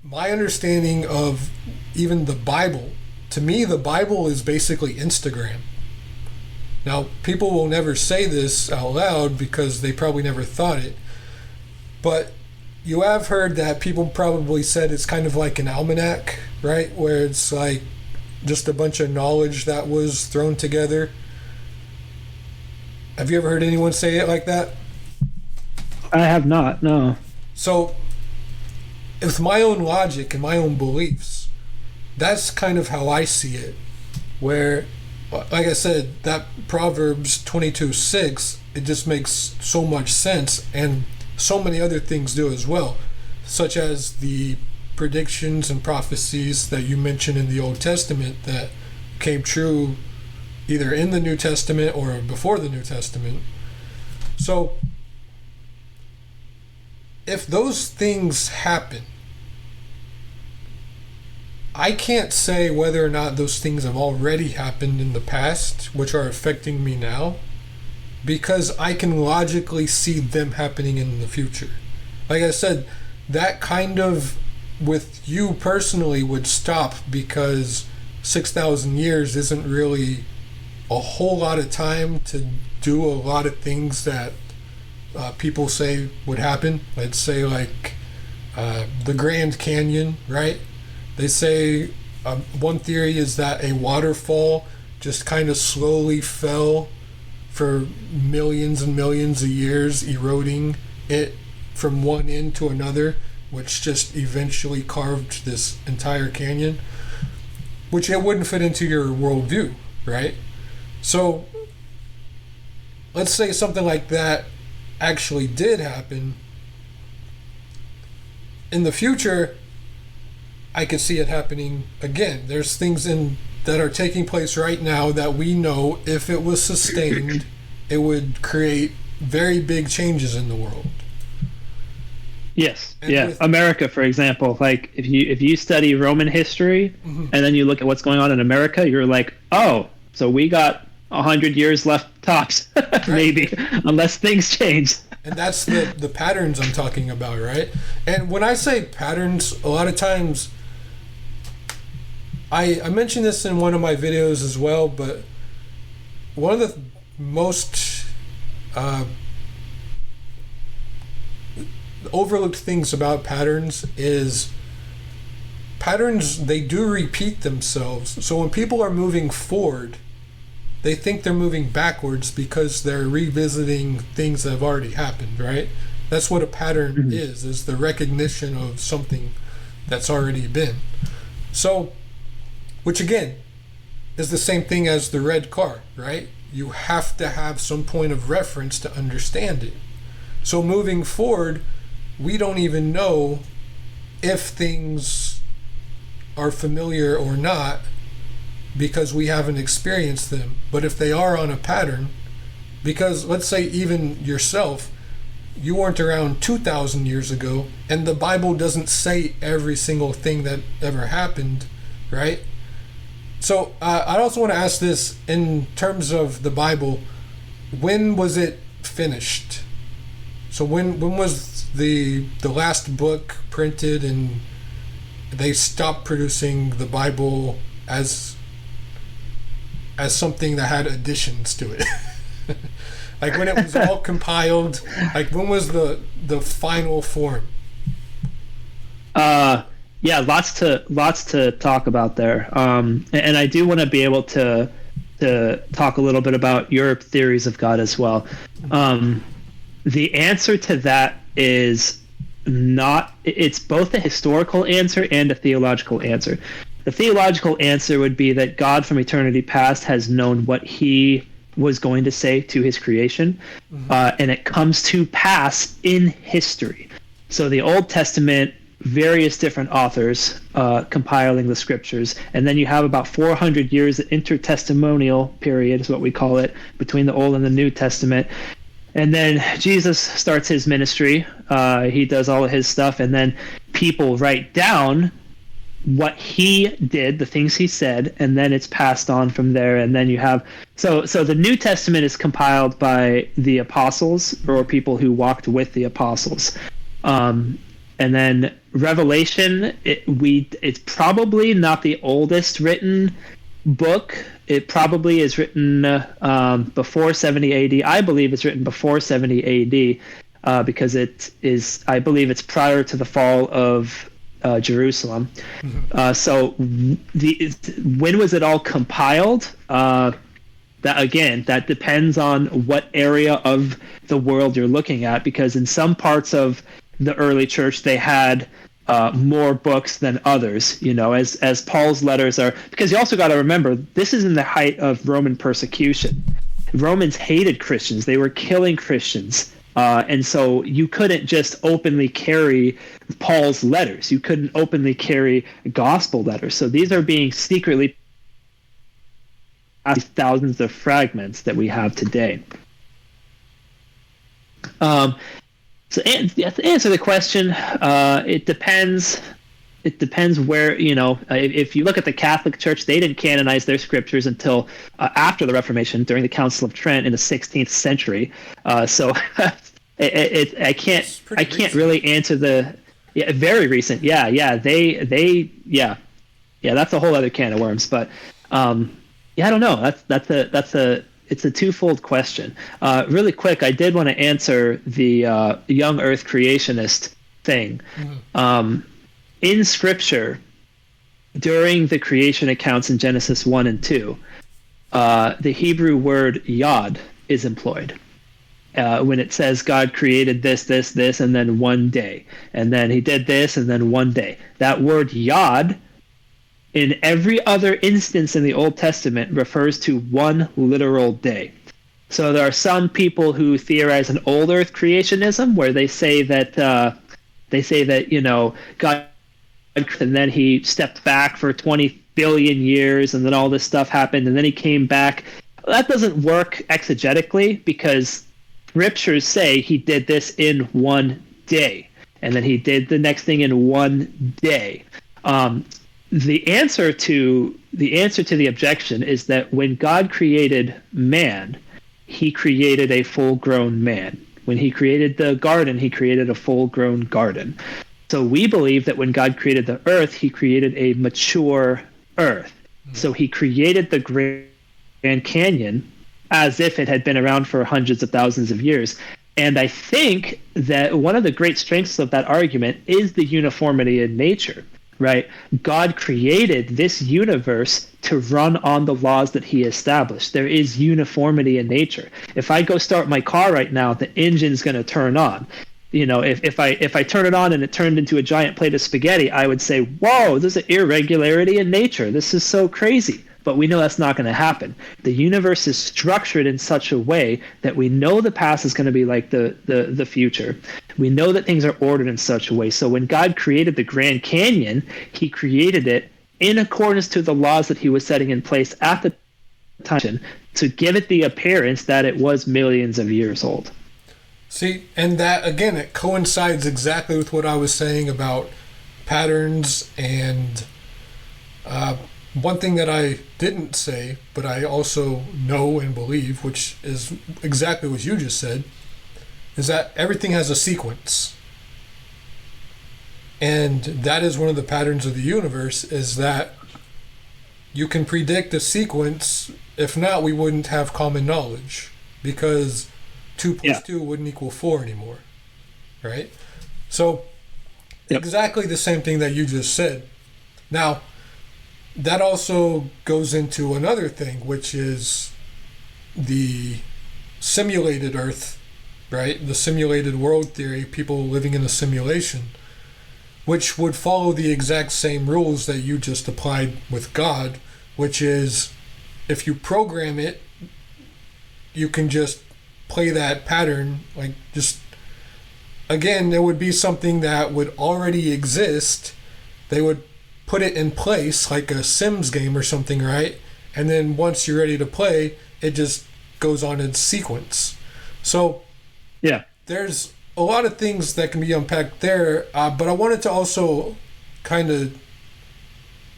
my understanding of even the Bible, to me, the Bible is basically Instagram. Now, people will never say this out loud because they probably never thought it, but you have heard that people probably said it's kind of like an almanac, right? Where it's like just a bunch of knowledge that was thrown together. Have you ever heard anyone say it like that? I have not, no. So, with my own logic and my own beliefs, that's kind of how I see it. Where, like I said, that Proverbs 22:6, it just makes so much sense, and so many other things do as well, such as the predictions and prophecies that you mentioned in the Old Testament that came true either in the New Testament or before the New Testament. So, if those things happen, I can't say whether or not those things have already happened in the past, which are affecting me now, because I can logically see them happening in the future. Like I said, that kind of, with you personally, would stop because 6,000 years isn't really a whole lot of time to do a lot of things that people say would happen. Let's say like the Grand Canyon, right? They say one theory is that a waterfall just kind of slowly fell for millions and millions of years, eroding it from one end to another, which just eventually carved this entire canyon, which it wouldn't fit into your worldview, right? So let's say something like that actually did happen. In the future, I could see it happening again. There's things that are taking place right now that we know if it was sustained, it would create very big changes in the world. Yes. And yeah. America, for example, like if you study Roman history and then you look at what's going on in America, you're like, oh, so we got 100 years left tops, maybe, unless things change. And that's the patterns I'm talking about, right? And when I say patterns, a lot of times, I mentioned this in one of my videos as well, but one of the most overlooked things about patterns is patterns, they do repeat themselves. So when people are moving forward, they think they're moving backwards because they're revisiting things that have already happened, right? That's what a pattern is the recognition of something that's already been. So, which again, is the same thing as the red car, right? You have to have some point of reference to understand it. So moving forward, we don't even know if things are familiar or not, because we haven't experienced them. But if they are on a pattern, because let's say even yourself, you weren't around 2,000 years ago, and the Bible doesn't say every single thing that ever happened, right? So I also want to ask this in terms of the Bible. When was it finished? So when was the last book printed and they stopped producing the Bible as something that had additions to it? Like when it was all compiled, like when was the final form? Yeah, lots to talk about there. And I do want to be able to talk a little bit about your theories of God as well. The answer to that is it's both a historical answer and a theological answer. The theological answer would be that God from eternity past has known what he was going to say to his creation, and it comes to pass in history. So the Old Testament, various different authors compiling the scriptures, and then you have about 400 years, the intertestamental period is what we call it, between the Old and the New Testament. And then Jesus starts his ministry. He does all of his stuff, and then people write down what he did, the things he said, and then it's passed on from there. And then you have so the New Testament is compiled by the apostles, or people who walked with the apostles. And then Revelation, it's probably not the oldest written book. It probably is written before 70 AD. I believe it's written before 70 AD because I believe it's prior to the fall of Jerusalem. So when was it all compiled? That depends on what area of the world you're looking at, because in some parts of the early church they had more books than others, as Paul's letters are, because you also got to remember this is in the height of Roman persecution. Romans hated Christians. They were killing Christians. And so you couldn't just openly carry Paul's letters. You couldn't openly carry gospel letters. So these are being secretly thousands of fragments that we have today. So to answer the question, it depends. It depends where, if you look at the Catholic Church, they didn't canonize their scriptures until after the Reformation, during the Council of Trent in the 16th century. So I can't really answer very recent. Yeah. That's a whole other can of worms. But I don't know. It's a twofold question. Really quick, I did want to answer the young Earth creationist thing. In Scripture, during the creation accounts in Genesis 1 and 2, the Hebrew word yod is employed. When it says God created this, and then one day. And then he did this, and then one day. That word yod, in every other instance in the Old Testament, refers to one literal day. So there are some people who theorize an old Earth creationism, where they say that God, and then he stepped back for 20 billion years, and then all this stuff happened, and then he came back. That doesn't work exegetically, because scriptures say he did this in one day, and then he did the next thing in one day. The answer to the objection is that when God created man, he created a full-grown man. When he created the garden, he created a full-grown garden. So we believe that when God created the earth, he created a mature earth. So he created the Grand Canyon as if it had been around for hundreds of thousands of years. And I think that one of the great strengths of that argument is the uniformity in nature, right? God created this universe to run on the laws that he established. There is uniformity in nature. If I go start my car right now, the engine's going to turn on. If I turn it on and it turned into a giant plate of spaghetti, I would say, whoa, there's an irregularity in nature. This is so crazy. But we know that's not going to happen. The universe is structured in such a way that we know the past is going to be like the future. We know that things are ordered in such a way. So when God created the Grand Canyon, he created it in accordance to the laws that he was setting in place at the time to give it the appearance that it was millions of years old. See, and that, again, it coincides exactly with what I was saying about patterns. And one thing that I didn't say, but I also know and believe, which is exactly what you just said, is that everything has a sequence. And that is one of the patterns of the universe, is that you can predict a sequence. If not, we wouldn't have common knowledge, because 2 plus 2 wouldn't equal 4 anymore, right? So exactly the same thing that you just said. Now, that also goes into another thing, which is the simulated Earth, right? The simulated world theory, people living in a simulation, which would follow the exact same rules that you just applied with God, which is if you program it, you can just play that pattern. Like, just, again, there would be something that would already exist. They would put it in place like a Sims game or something, right? And then once you're ready to play, it just goes on in sequence. So there's a lot of things that can be unpacked there, but I wanted to also kind of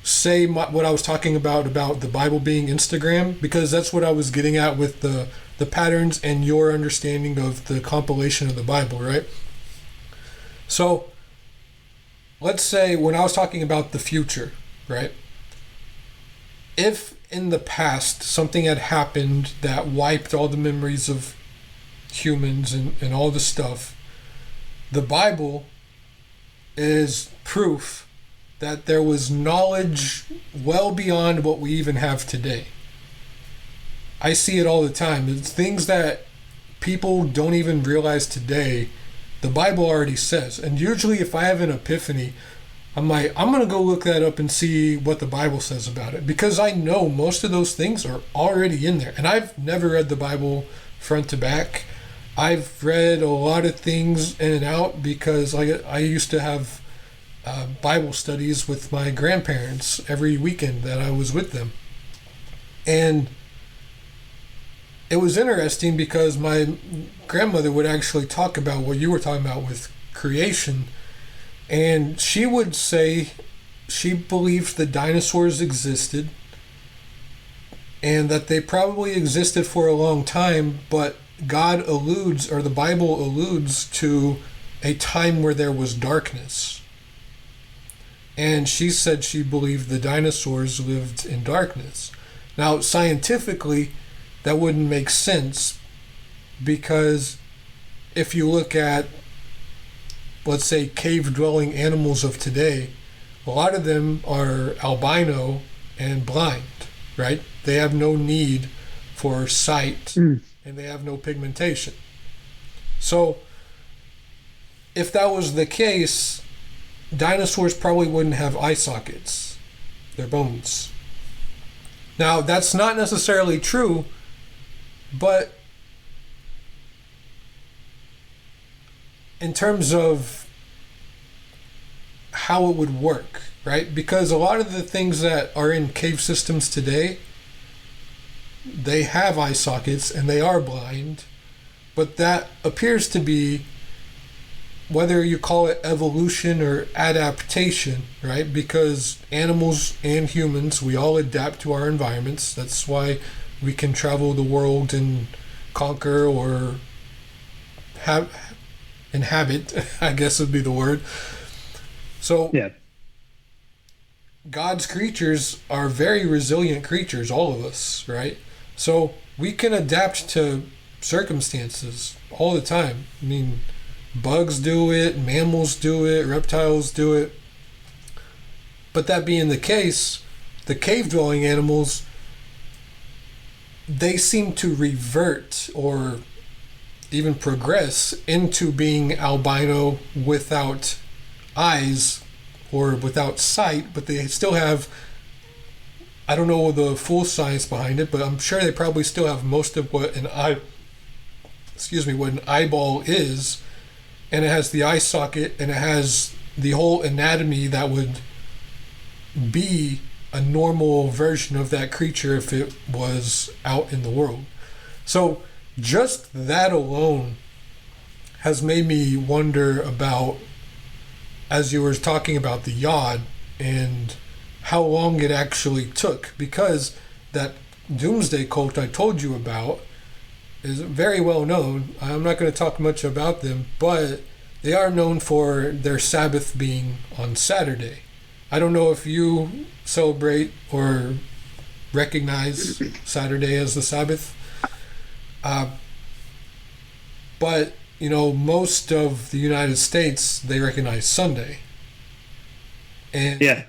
say what I was talking about the Bible being Instagram, because that's what I was getting at with the patterns and your understanding of the compilation of the Bible, right? So let's say when I was talking about the future, right? If in the past something had happened that wiped all the memories of humans and all the stuff, the Bible is proof that there was knowledge well beyond what we even have today. I see it all the time. It's things that people don't even realize today, the Bible already says. And usually if I have an epiphany, I'm like, I'm going to go look that up and see what the Bible says about it, because I know most of those things are already in there. And I've never read the Bible front to back. I've read a lot of things in and out because I used to have Bible studies with my grandparents every weekend that I was with them. And it was interesting because my grandmother would actually talk about what you were talking about with creation. And she would say she believed the dinosaurs existed and that they probably existed for a long time, but God alludes, or the Bible alludes to a time where there was darkness. And she said she believed the dinosaurs lived in darkness. Now, scientifically, that wouldn't make sense, because if you look at, let's say, cave-dwelling animals of today, a lot of them are albino and blind, right? They have no need for sight. And they have no pigmentation. So if that was the case, dinosaurs probably wouldn't have eye sockets. They're bones. Now, that's not necessarily true, but in terms of how it would work, right? Because a lot of the things that are in cave systems today, they have eye sockets and they are blind, but that appears to be, whether you call it evolution or adaptation, right? Because animals and humans, we all adapt to our environments. That's why we can travel the world and conquer or inhabit, I guess would be the word. So God's creatures are very resilient creatures, all of us, right? So we can adapt to circumstances all the time. I mean, bugs do it, mammals do it, reptiles do it. But that being the case, the cave-dwelling animals, they seem to revert or even progress into being albino without eyes or without sight, but they still have, I don't know the full science behind it, but I'm sure they probably still have most of what an eyeball is, and it has the eye socket, and it has the whole anatomy that would be a normal version of that creature if it was out in the world. So just that alone has made me wonder about, as you were talking about the Yod and how long it actually took, because that doomsday cult I told you about is very well known. I'm not going to talk much about them, but they are known for their Sabbath being on Saturday. I don't know if you celebrate or recognize Saturday as the Sabbath, but you know, most of the United States, they recognize Sunday. And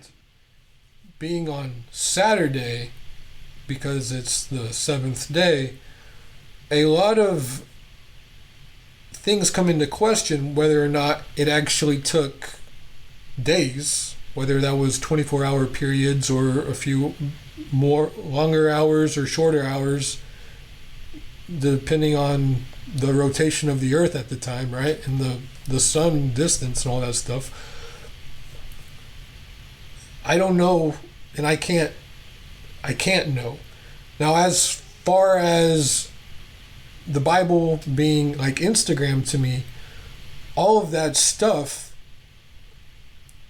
being on Saturday, because it's the seventh day, a lot of things come into question whether or not it actually took days, whether that was 24-hour periods or a few more longer hours or shorter hours, depending on the rotation of the earth at the time, right? And the sun distance and all that stuff. I don't know, and I can't know. Now, as far as the Bible being like Instagram to me, all of that stuff,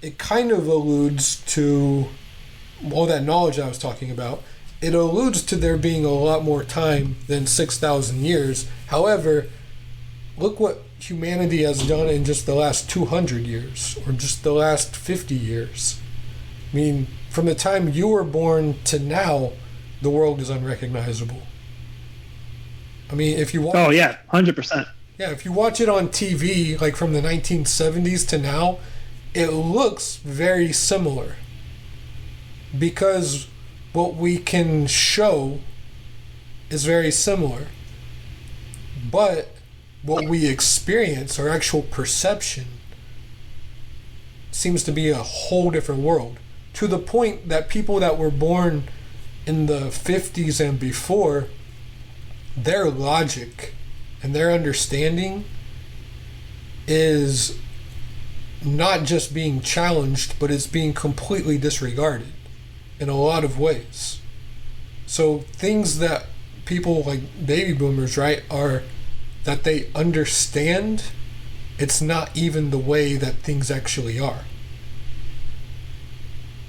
it kind of alludes to all that knowledge I was talking about. It alludes to there being a lot more time than 6,000 years. However, look what humanity has done in just the last 200 years, or just the last 50 years. I mean, from the time you were born to now, the world is unrecognizable. I mean, if you watch... Oh, yeah, 100%. Yeah, if you watch it on TV, like from the 1970s to now, it looks very similar. Because what we can show is very similar. But what we experience, our actual perception, seems to be a whole different world. To the point that people that were born in the 50s and before, their logic and their understanding is not just being challenged, but it's being completely disregarded in a lot of ways. So things that people like baby boomers, right, are that they understand, it's not even the way that things actually are.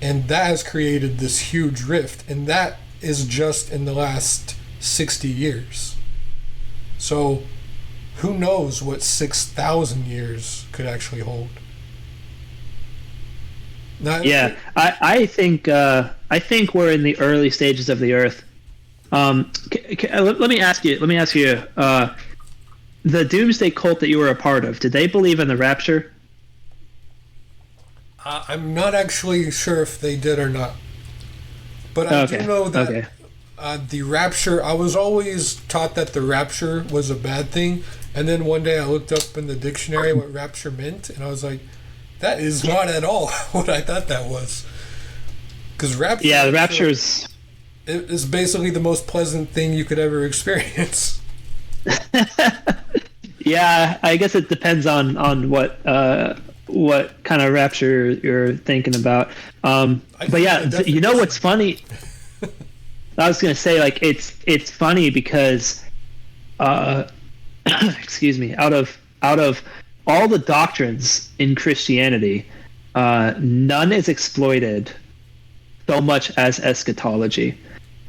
And that has created this huge rift, and that is just in the last 60 years. So who knows what 6,000 years could actually hold. Now, yeah, I think we're in the early stages of the Earth. Let me ask you. The Doomsday cult that you were a part of, did they believe in the rapture? I'm not actually sure if they did or not, but I do know that the rapture. I was always taught that the rapture was a bad thing, and then one day I looked up in the dictionary what rapture meant, and I was like, that is not at all what I thought that was. Because rapture... Yeah, the rapture is... It is basically the most pleasant thing you could ever experience. Yeah, I guess it depends on what kind of rapture you're thinking about. But yeah, you know what's funny? I was going to say, like, it's funny because... excuse me, out of all the doctrines in Christianity, none is exploited so much as eschatology.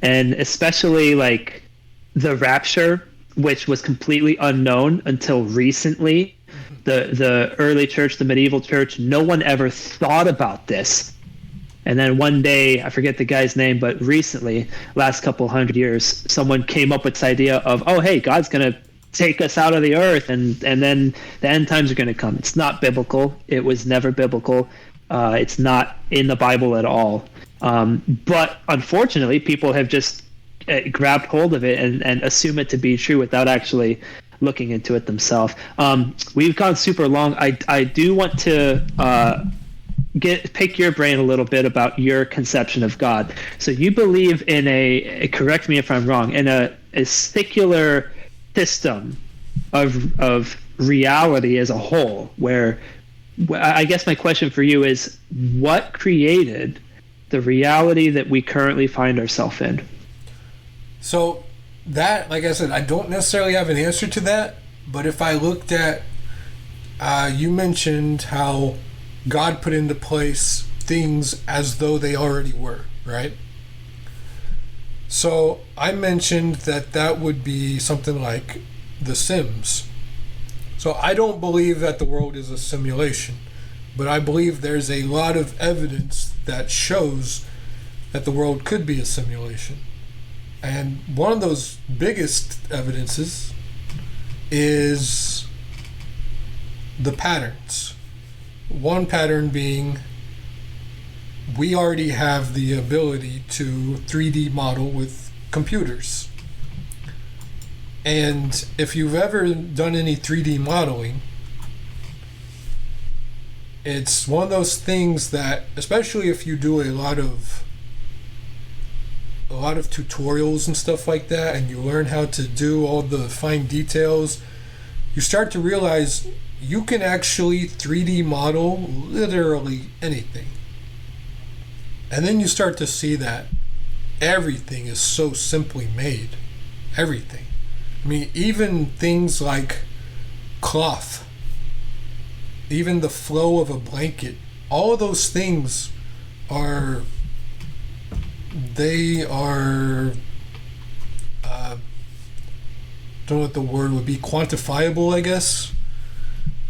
And especially like the rapture, which was completely unknown until recently. The early church, the medieval church, no one ever thought about this. And then one day, I forget the guy's name, but recently, last couple hundred years, someone came up with this idea of, oh, hey, God's going to take us out of the earth, and then the end times are going to come. It's not biblical. It was never biblical. It's not in the Bible at all. But unfortunately, people have just grabbed hold of it and assume it to be true without actually looking into it themselves. We've gone super long. I do want to pick your brain a little bit about your conception of God. So you believe in correct me if I'm wrong, in a secular system of reality as a whole, where I guess my question for you is, what created the reality that we currently find ourselves in. So that, like I said, I don't necessarily have an answer to that, but if I looked at, you mentioned how God put into place things as though they already were, right? So I mentioned that would be something like The Sims. So I don't believe that the world is a simulation, but I believe there's a lot of evidence that shows that the world could be a simulation. And one of those biggest evidences is the patterns. One pattern being we already have the ability to 3D model with computers. And if you've ever done any 3D modeling, it's one of those things that, especially if you do a lot of tutorials and stuff like that, and you learn how to do all the fine details, you start to realize you can actually 3D model literally anything. And then you start to see that everything is so simply made. Everything. I mean, even things like cloth, even the flow of a blanket, all of those things are, don't know what the word would be, quantifiable, I guess.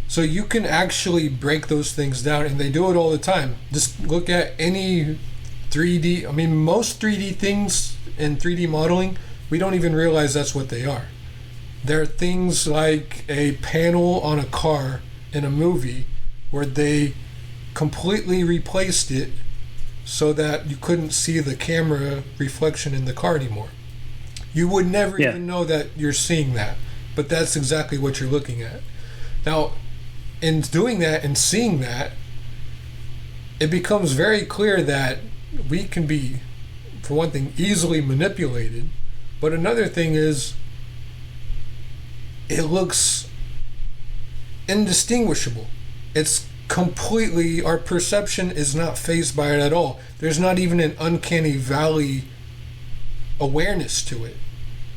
So you can actually break those things down, and they do it all the time. Just look at any 3D, I mean, most 3D things in 3D modeling, we don't even realize that's what they are. There are things like a panel on a car in a movie where they completely replaced it so that you couldn't see the camera reflection in the car anymore. You would never even know that you're seeing that, but that's exactly what you're looking at. Now, in doing that and seeing that, it becomes very clear that we can be, for one thing, easily manipulated, but another thing is it looks indistinguishable. It's completely, our perception is not fazed by it at all. There's not even an uncanny valley awareness to it.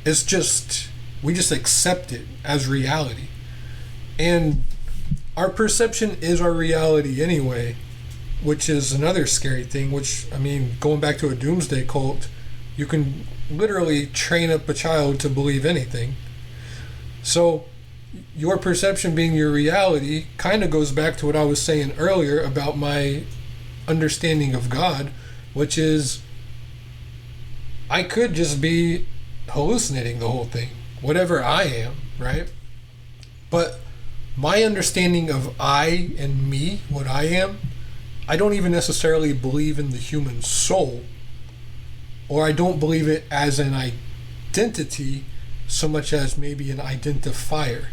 It's just, we just accept it as reality. And our perception is our reality anyway, which is another scary thing, which, I mean, going back to a doomsday cult, you can literally train up a child to believe anything. So your perception being your reality kind of goes back to what I was saying earlier about my understanding of God, which is I could just be hallucinating the whole thing, whatever I am, right? But my understanding of I and me, what I am, I don't even necessarily believe in the human soul, or I don't believe it as an identity so much as maybe an identifier.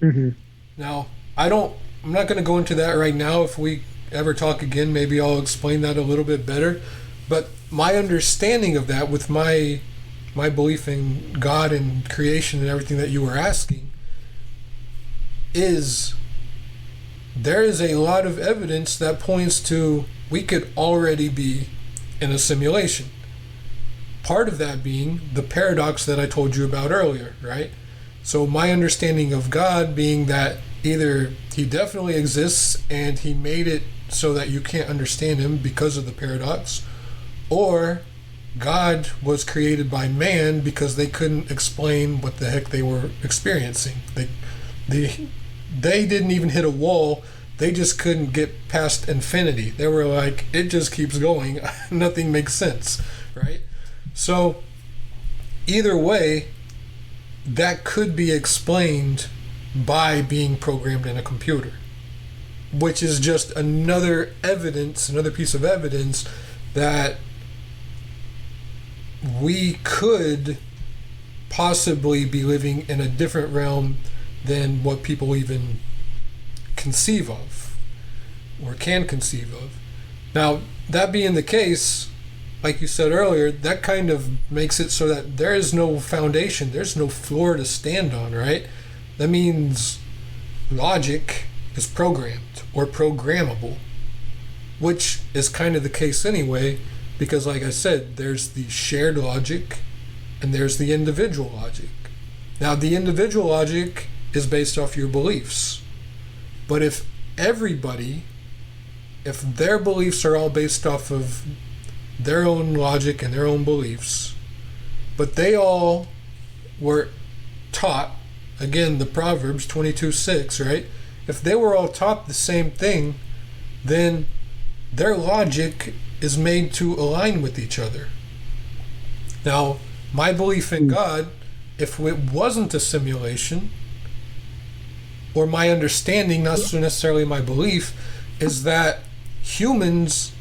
Mm-hmm. Now, I'm not going to go into that right now. If we ever talk again, maybe I'll explain that a little bit better. But my understanding of that, with my belief in God and creation and everything that you were asking, is there is a lot of evidence that points to we could already be in a simulation. Part of that being the paradox that I told you about earlier, right? So my understanding of God being that either he definitely exists and he made it so that you can't understand him because of the paradox, or God was created by man because they couldn't explain what the heck they were experiencing. They didn't even hit a wall. They just couldn't get past infinity. They were like, it just keeps going. Nothing makes sense, right? So either way, that could be explained by being programmed in a computer, which is just another piece of evidence that we could possibly be living in a different realm than what people even conceive of or can conceive of. Now, that being the case, like you said earlier, that kind of makes it so that there is no foundation, there's no floor to stand on, right? That means logic is programmed or programmable. which is kind of the case anyway, because like I said, there's the shared logic and there's the individual logic. Now, the individual logic is based off your beliefs. But if their beliefs are all based off of their own logic and their own beliefs, but they all were taught, again, the Proverbs 22:6, right? If they were all taught the same thing, then their logic is made to align with each other. Now, my belief in God, if it wasn't a simulation, or my understanding, not so necessarily my belief, is that humans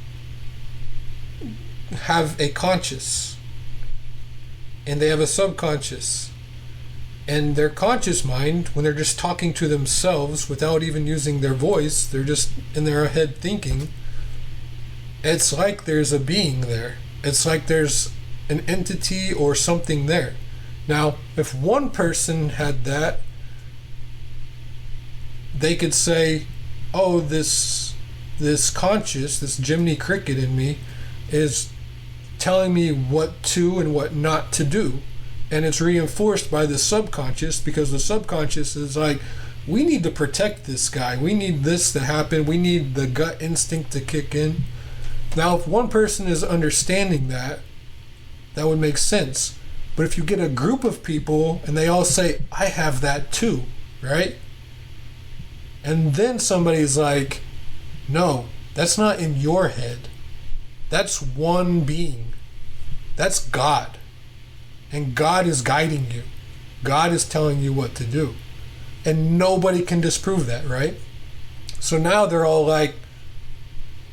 have a conscious and they have a subconscious. And their conscious mind, when they're just talking to themselves without even using their voice, they're just in their head thinking, it's like there's a being there. It's like there's an entity or something there. Now, if one person had that, they could say, oh, this conscious, this Jiminy Cricket in me is telling me what to and what not to do. And it's reinforced by the subconscious, because the subconscious is like, we need to protect this guy. We need this to happen. We need the gut instinct to kick in. Now, if one person is understanding that, that would make sense. But if you get a group of people and they all say, I have that too, right? And then somebody's like, no, that's not in your head. That's one being. That's God. And God is guiding you. God is telling you what to do. And nobody can disprove that, right? So now they're all like,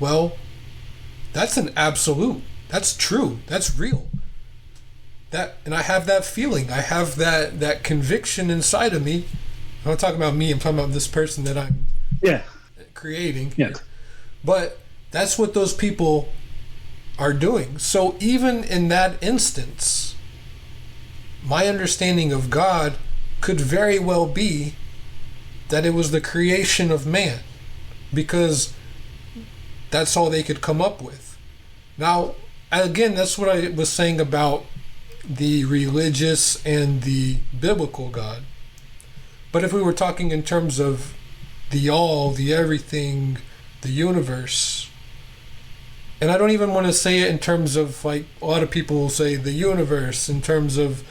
well, that's an absolute. That's true. That's real. And I have that feeling. I have that conviction inside of me. I'm not talking about me. I'm talking about this person that I'm creating. Yeah. But that's what those people are doing. So even in that instance, my understanding of God could very well be that it was the creation of man, because that's all they could come up with. Now, again, that's what I was saying about the religious and the biblical God. But if we were talking in terms of the all, the everything, the universe, and I don't even want to say it in terms of, like, a lot of people will say the universe in terms of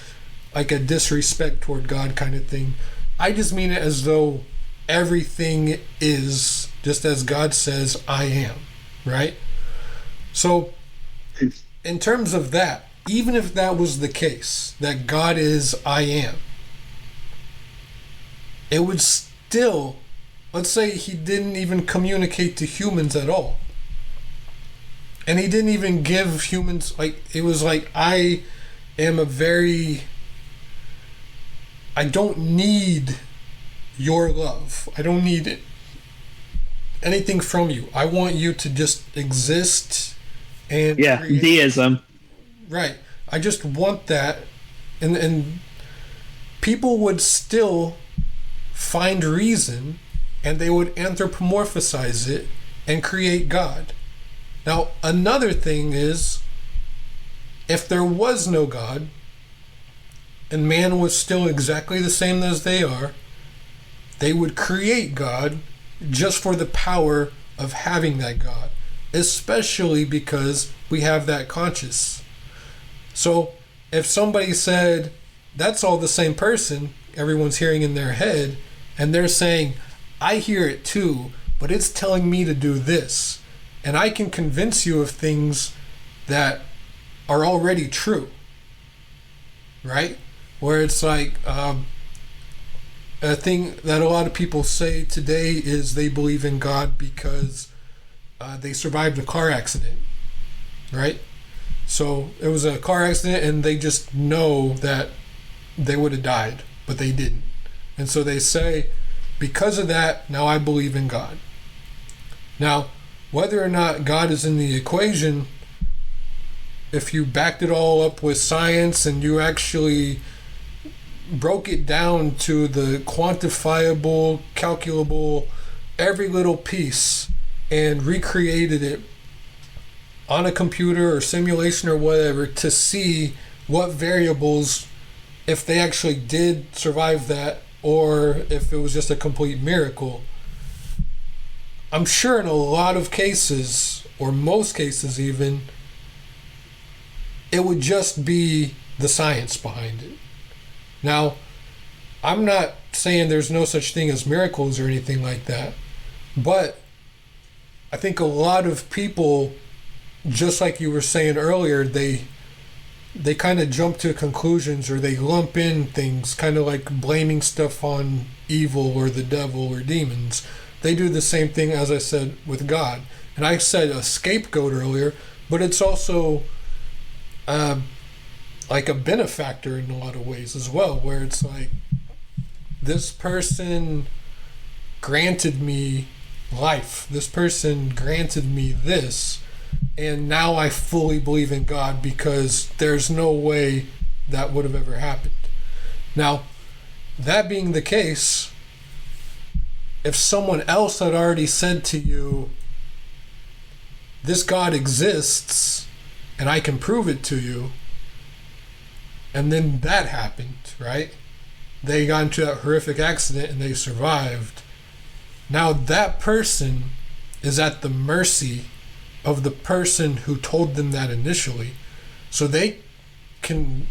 like a disrespect toward God kind of thing. I just mean it as though everything is just as God says, I am, right? So in terms of that, even if that was the case, that God is I am, it would still, let's say he didn't even communicate to humans at all. And he didn't even give humans, like, it was like, I don't need your love. I don't need anything from you. I want you to just exist and create. Deism. Right. I just want that. And people would still find reason, and they would anthropomorphize it and create God. Now, another thing is, if there was no God, and man was still exactly the same as they are, they would create God just for the power of having that God, especially because we have that conscious. So if somebody said, that's all the same person, everyone's hearing in their head, and they're saying, I hear it too, but it's telling me to do this, and I can convince you of things that are already true, right? Where it's like, a thing that a lot of people say today is they believe in God because they survived a car accident, right? So it was a car accident and they just know that they would have died, but they didn't. And so they say, because of that, now I believe in God. Now, whether or not God is in the equation, if you backed it all up with science and you actually broke it down to the quantifiable, calculable, every little piece, and recreated it on a computer or simulation or whatever to see what variables, if they actually did survive that, or if it was just a complete miracle. I'm sure in a lot of cases, or most cases even, it would just be the science behind it. Now, I'm not saying there's no such thing as miracles or anything like that, but I think a lot of people, just like you were saying earlier, they kind of jump to conclusions, or they lump in things, kind of like blaming stuff on evil or the devil or demons. They do the same thing, as I said, with God. And I said a scapegoat earlier, but it's also like a benefactor in a lot of ways as well, where it's like, this person granted me life, this person granted me this, and now I fully believe in God because there's no way that would have ever happened. Now, that being the case, if someone else had already said to you, this God exists and I can prove it to you, and then that happened, right? They got into that horrific accident and they survived. Now that person is at the mercy of the person who told them that initially. So they can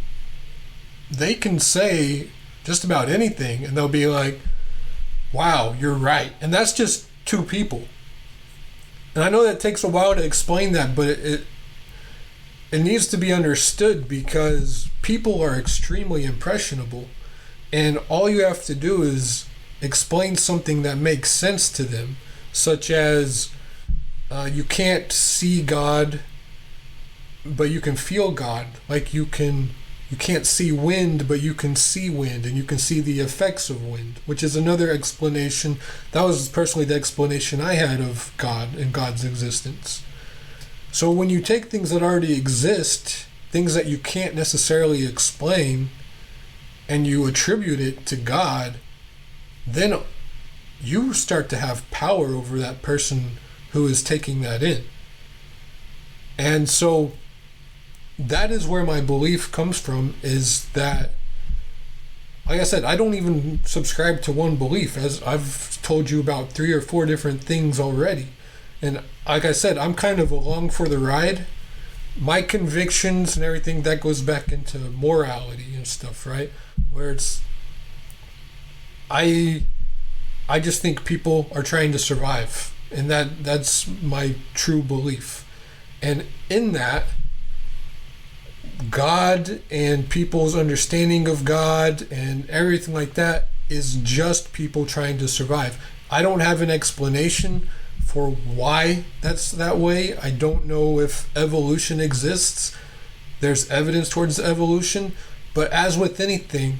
say just about anything and they'll be like, wow, you're right. And that's just two people. And I know that takes a while to explain that, but it needs to be understood because people are extremely impressionable. And all you have to do is explain something that makes sense to them, such as you can't see God, but you can feel God. Like you can't see wind, but you can see wind, and you can see the effects of wind, which is another explanation. That was personally the explanation I had of God and God's existence. So when you take things that already exist, things that you can't necessarily explain, and you attribute it to God, then you start to have power over that person who is taking that in. And so that is where my belief comes from, is that, like I said, I don't even subscribe to one belief, as I've told you about 3 or 4 different things already. And like I said, I'm kind of along for the ride. My convictions and everything, that goes back into morality and stuff, right? Where it's, I just think people are trying to survive, and that's my true belief. And in that, God and people's understanding of God and everything like that is just people trying to survive. I don't have an explanation for why that's that way. I don't know if evolution exists. There's evidence towards evolution, but as with anything,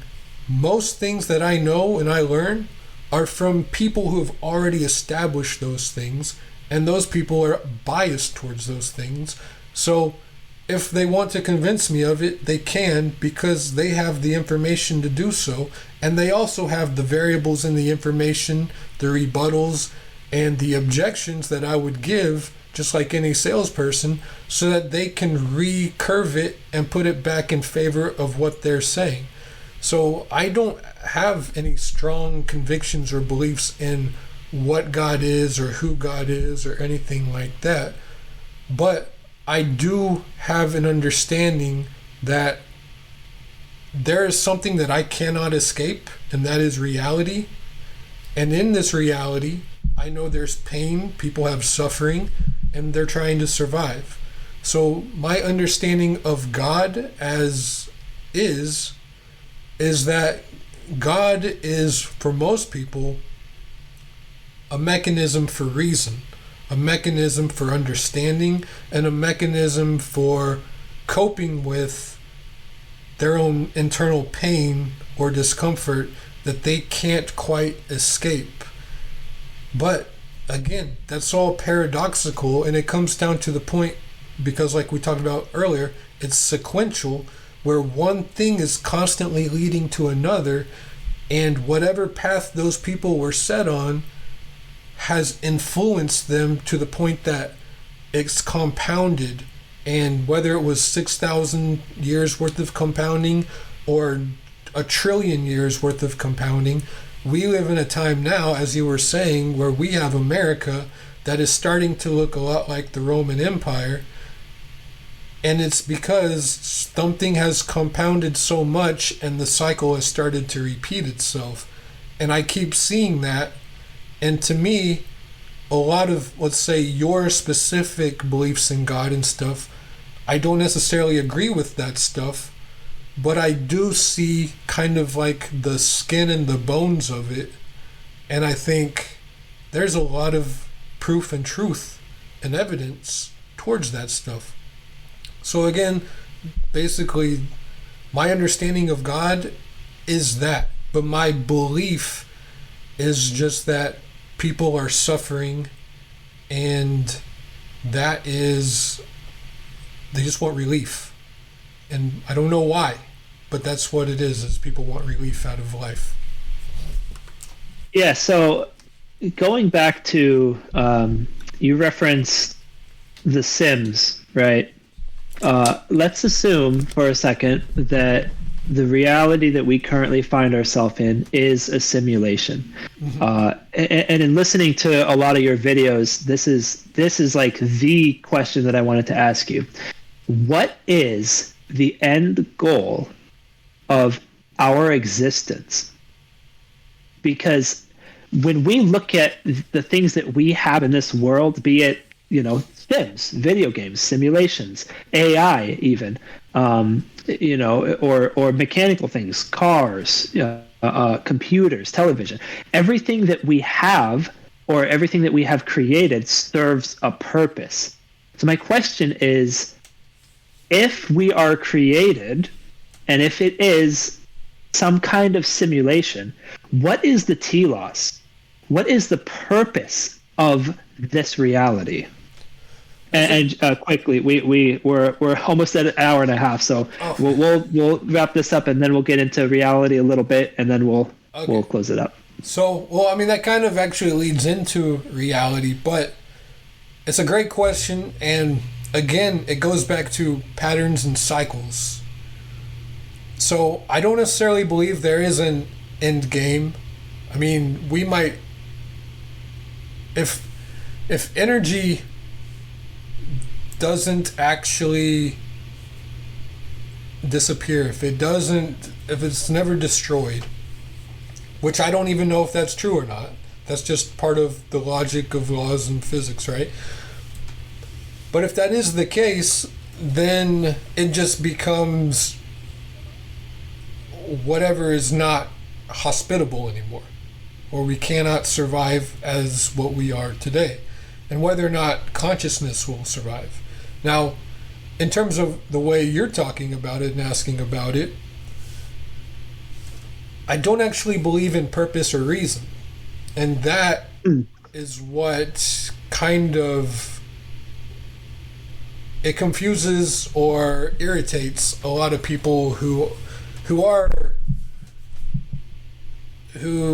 most things that I know and I learn are from people who have already established those things, and those people are biased towards those things. So if they want to convince me of it, they can, because they have the information to do so, and they also have the variables in the information, the rebuttals, and the objections that I would give, just like any salesperson, so that they can recurve it and put it back in favor of what they're saying. So I don't have any strong convictions or beliefs in what God is or who God is or anything like that. But I do have an understanding that there is something that I cannot escape, and that is reality. And in this reality, I know there's pain, people have suffering, and they're trying to survive. So my understanding of God as is that God is, for most people, a mechanism for reason, a mechanism for understanding, and a mechanism for coping with their own internal pain or discomfort that they can't quite escape. But again, that's all paradoxical, and it comes down to the point, because like we talked about earlier, it's sequential, where one thing is constantly leading to another, and whatever path those people were set on has influenced them to the point that it's compounded. And whether it was 6,000 years worth of compounding or a trillion years worth of compounding, we live in a time now, as you were saying, where we have America that is starting to look a lot like the Roman Empire. And it's because something has compounded so much and the cycle has started to repeat itself. And I keep seeing that. And to me, a lot of, let's say, your specific beliefs in God and stuff, I don't necessarily agree with that stuff, but I do see kind of like the skin and the bones of it. And I think there's a lot of proof and truth and evidence towards that stuff. So again, basically, my understanding of God is that, but my belief is just that people are suffering, and that is, they just want relief. And I don't know why, but that's what it is people want relief out of life. Yeah, so going back to, you referenced The Sims, right? Let's assume for a second that the reality that we currently find ourselves in is a simulation. Mm-hmm. And in listening to a lot of your videos, this is like the question that I wanted to ask you. What is the end goal of our existence? Because when we look at the things that we have in this world, be it, Sims, video games, simulations, AI even, or mechanical things, cars, computers, television, everything that we have or everything that we have created serves a purpose. So my question is, if we are created, and if it is some kind of simulation, what is the telos? What is the purpose of this reality? And quickly, we're almost at an hour and a half, so we'll wrap this up, and then we'll get into reality a little bit, and then we'll close it up. So, that kind of actually leads into reality, but it's a great question, and again, it goes back to patterns and cycles. So I don't necessarily believe there is an end game. I mean, we might, if energy doesn't actually disappear, if it's never destroyed, which I don't even know if that's true or not. That's just part of the logic of laws and physics, right? But if that is the case, then it just becomes whatever is not hospitable anymore, or we cannot survive as what we are today, and whether or not consciousness will survive. Now, in terms of the way you're talking about it and asking about it, I don't actually believe in purpose or reason. And that is what kind of, it confuses or irritates a lot of people who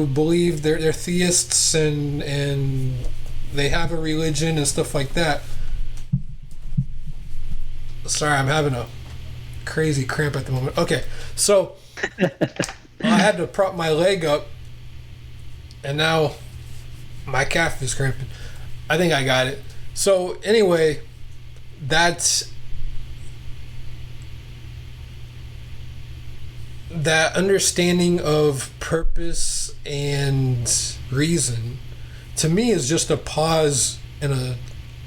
believe they're theists and they have a religion and stuff like that. Sorry, I'm having a crazy cramp at the moment. Okay, so I had to prop my leg up, and now my calf is cramping. I think I got it. So anyway, that understanding of purpose and reason, to me, is just a pause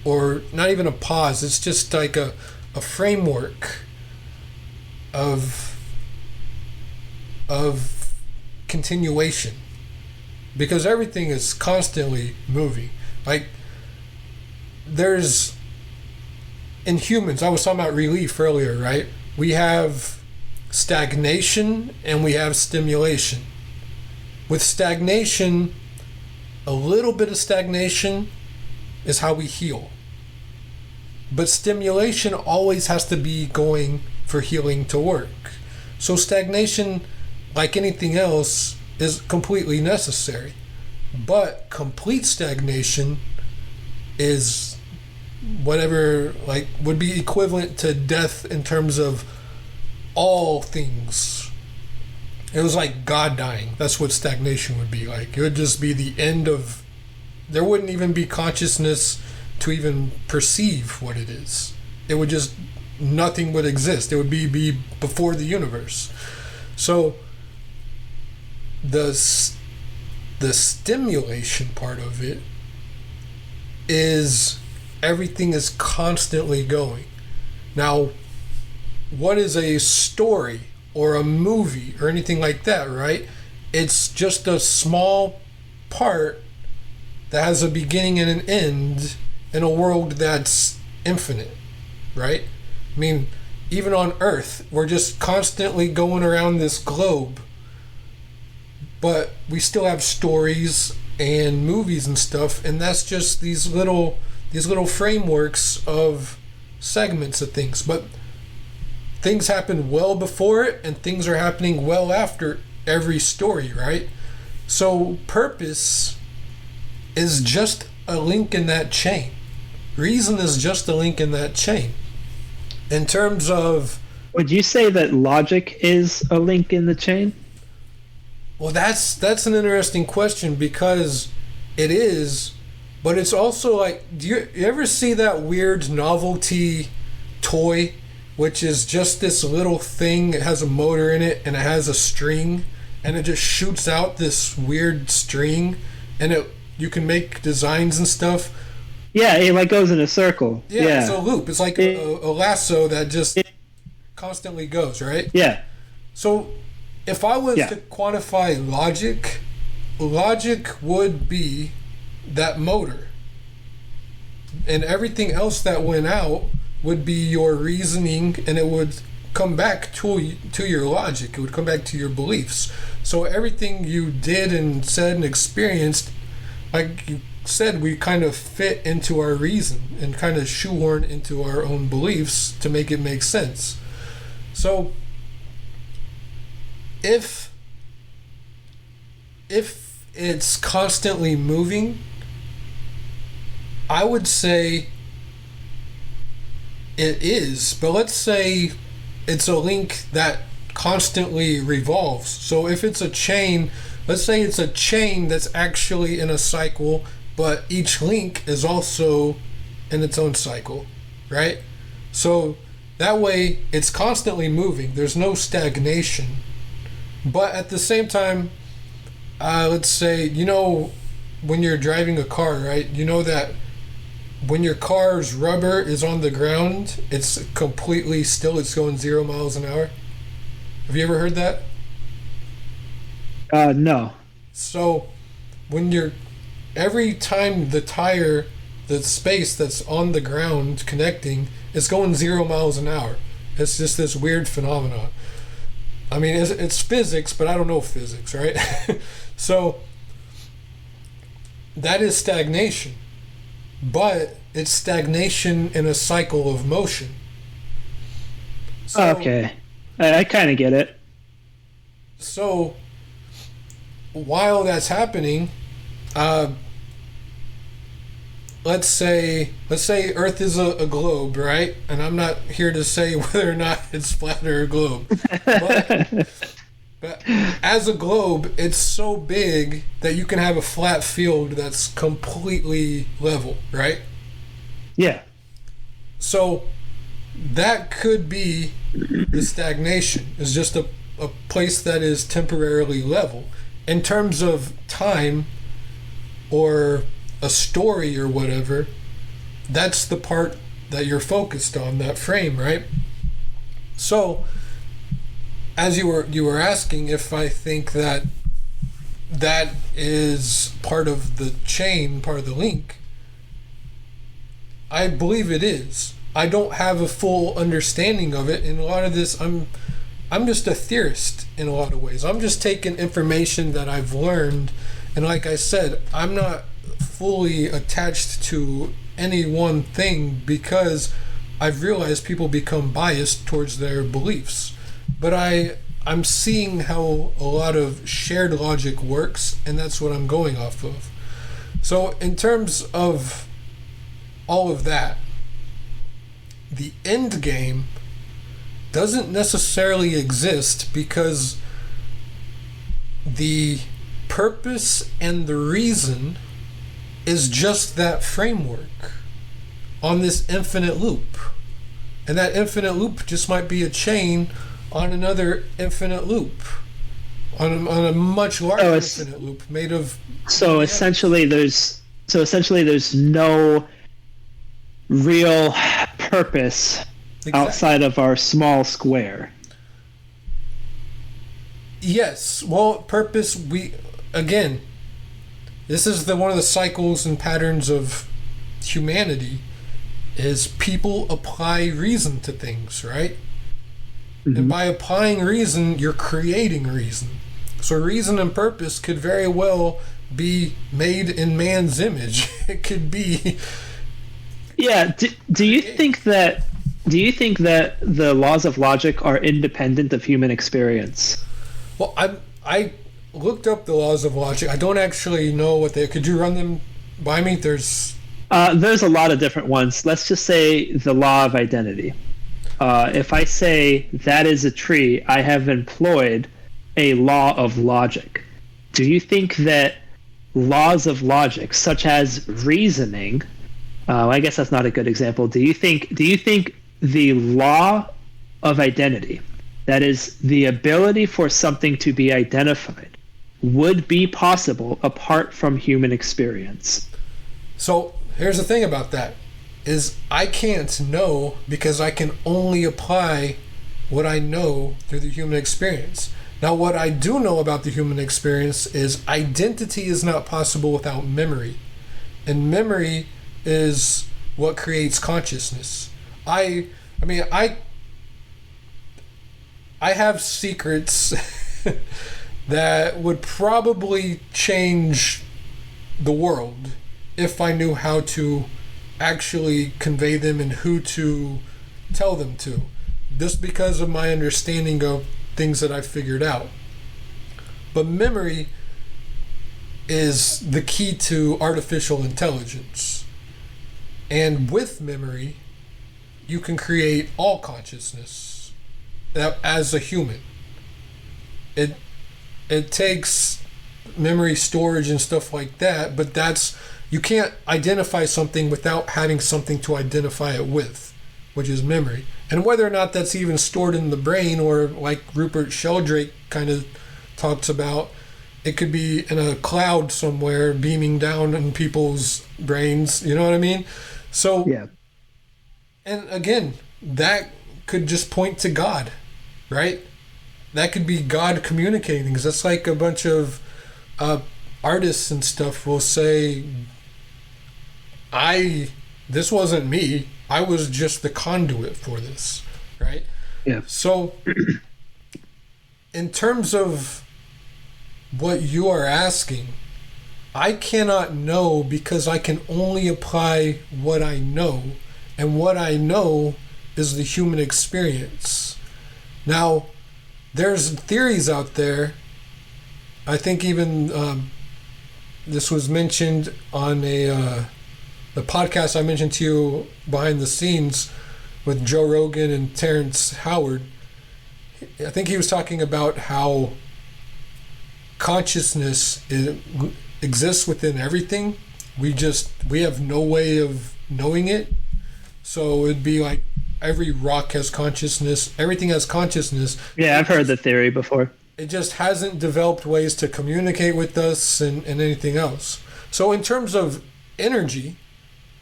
or not even a pause. It's just like a framework of continuation, because everything is constantly moving. Like, there's, in humans, I was talking about relief earlier, right? We have stagnation and we have stimulation. With stagnation, a little bit of stagnation is how we heal. But stimulation always has to be going for healing to work. So stagnation, like anything else, is completely necessary. But complete stagnation is whatever, like, would be equivalent to death in terms of all things. It was like God dying. That's what stagnation would be like. It would just be the end of, there wouldn't even be consciousness to even perceive what it is. It would just, nothing would exist. It would be before the universe. So the stimulation part of it is everything is constantly going. Now, what is a story or a movie or anything like that, right? It's just a small part that has a beginning and an end in a world that's infinite, right? I mean, even on Earth, we're just constantly going around this globe, but we still have stories and movies and stuff, and that's just these little frameworks of segments of things. But things happen well before it, and things are happening well after every story, right? So purpose is just a link in that chain. Reason is just a link in that chain. In terms of... Would you say that logic is a link in the chain? Well, that's an interesting question, because it is, but it's also like, do you ever see that weird novelty toy, which is just this little thing? It has a motor in it and it has a string, and it just shoots out this weird string, and you can make designs and stuff. Yeah, it like goes in a circle. Yeah. It's a loop. It's like a lasso that just constantly goes, right? Yeah. So if I was to quantify logic would be that motor. And everything else that went out would be your reasoning, and it would come back to your logic. It would come back to your beliefs. So everything you did and said and experienced, like you said, we kind of fit into our reason and kind of shoehorn into our own beliefs to make it make sense. So if it's constantly moving, I would say it is, but let's say it's a link that constantly revolves. So if it's a chain, let's say it's a chain that's actually in a cycle, but each link is also in its own cycle, right? So that way it's constantly moving. There's no stagnation. But at the same time, let's say, when you're driving a car, right? You know that when your car's rubber is on the ground, it's completely still. It's going 0 miles an hour. Have you ever heard that? No. So every time the space that's on the ground connecting is going 0 miles an hour. It's just this weird phenomenon. I mean, it's physics, but I don't know physics, right? So that is stagnation, but it's stagnation in a cycle of motion. So, okay, I kind of get it. So while that's happening, let's say Earth is a globe, right? And I'm not here to say whether or not it's flat or a globe. But as a globe, it's so big that you can have a flat field that's completely level, right? Yeah. So that could be the stagnation. It's just a place that is temporarily level. In terms of time or a story or whatever, that's the part that you're focused on, that frame, right? So as you were asking if I think that is part of the chain, part of the link, I believe it is. I don't have a full understanding of it, and a lot of this I'm just a theorist in a lot of ways. I'm just taking information that I've learned, and like I said, I'm not fully attached to any one thing, because I've realized people become biased towards their beliefs. But I I'm seeing how a lot of shared logic works, and that's what I'm going off of. So in terms of all of that, the end game doesn't necessarily exist because the purpose and the reason is just that framework on this infinite loop. And that infinite loop just might be a chain on another infinite loop, on a much larger infinite loop made of. So essentially, there's no real purpose outside of our small square. Yes. Well, purpose. This is one of the cycles and patterns of humanity. Is people apply reason to things, right? Mm-hmm. And by applying reason, you're creating reason. So reason and purpose could very well be made in man's image. It could be. Yeah. Do you think that the laws of logic are independent of human experience? Well, I looked up the laws of logic. I don't actually know what they. Could you run them by me? There's a lot of different ones. Let's just say the law of identity. If I say that is a tree, I have employed a law of logic. Do you think that laws of logic, such as reasoning, I guess that's not a good example. Do you think the law of identity, that is the ability for something to be identified, would be possible apart from human experience? So here's the thing about that, is I can't know because I can only apply what I know through the human experience. Now, what I do know about the human experience is identity is not possible without memory. And memory is what creates consciousness. I have secrets that would probably change the world if I knew how to actually convey them and who to tell them to, just because of my understanding of things that I figured out. But memory is the key to artificial intelligence. And with memory, you can create all consciousness as a human. It takes memory storage and stuff like that, but you can't identify something without having something to identify it with, which is memory. And whether or not that's even stored in the brain, or like Rupert Sheldrake kind of talks about, it could be in a cloud somewhere beaming down in people's brains, you know what I mean? So, yeah. And again, that could just point to God, right? That could be God communicating, because that's like a bunch of artists and stuff will say, this wasn't me, I was just the conduit for this, right? Yeah. So in terms of what you are asking, I cannot know because I can only apply what I know, and what I know is the human experience. Now, there's theories out there. I think even this was mentioned on the podcast I mentioned to you behind the scenes with Joe Rogan and Terrence Howard. I think he was talking about how consciousness exists within everything. We have no way of knowing it. So it'd be like every rock has consciousness. Everything has consciousness. Yeah, I've heard the theory before. It just hasn't developed ways to communicate with us and anything else. So in terms of energy,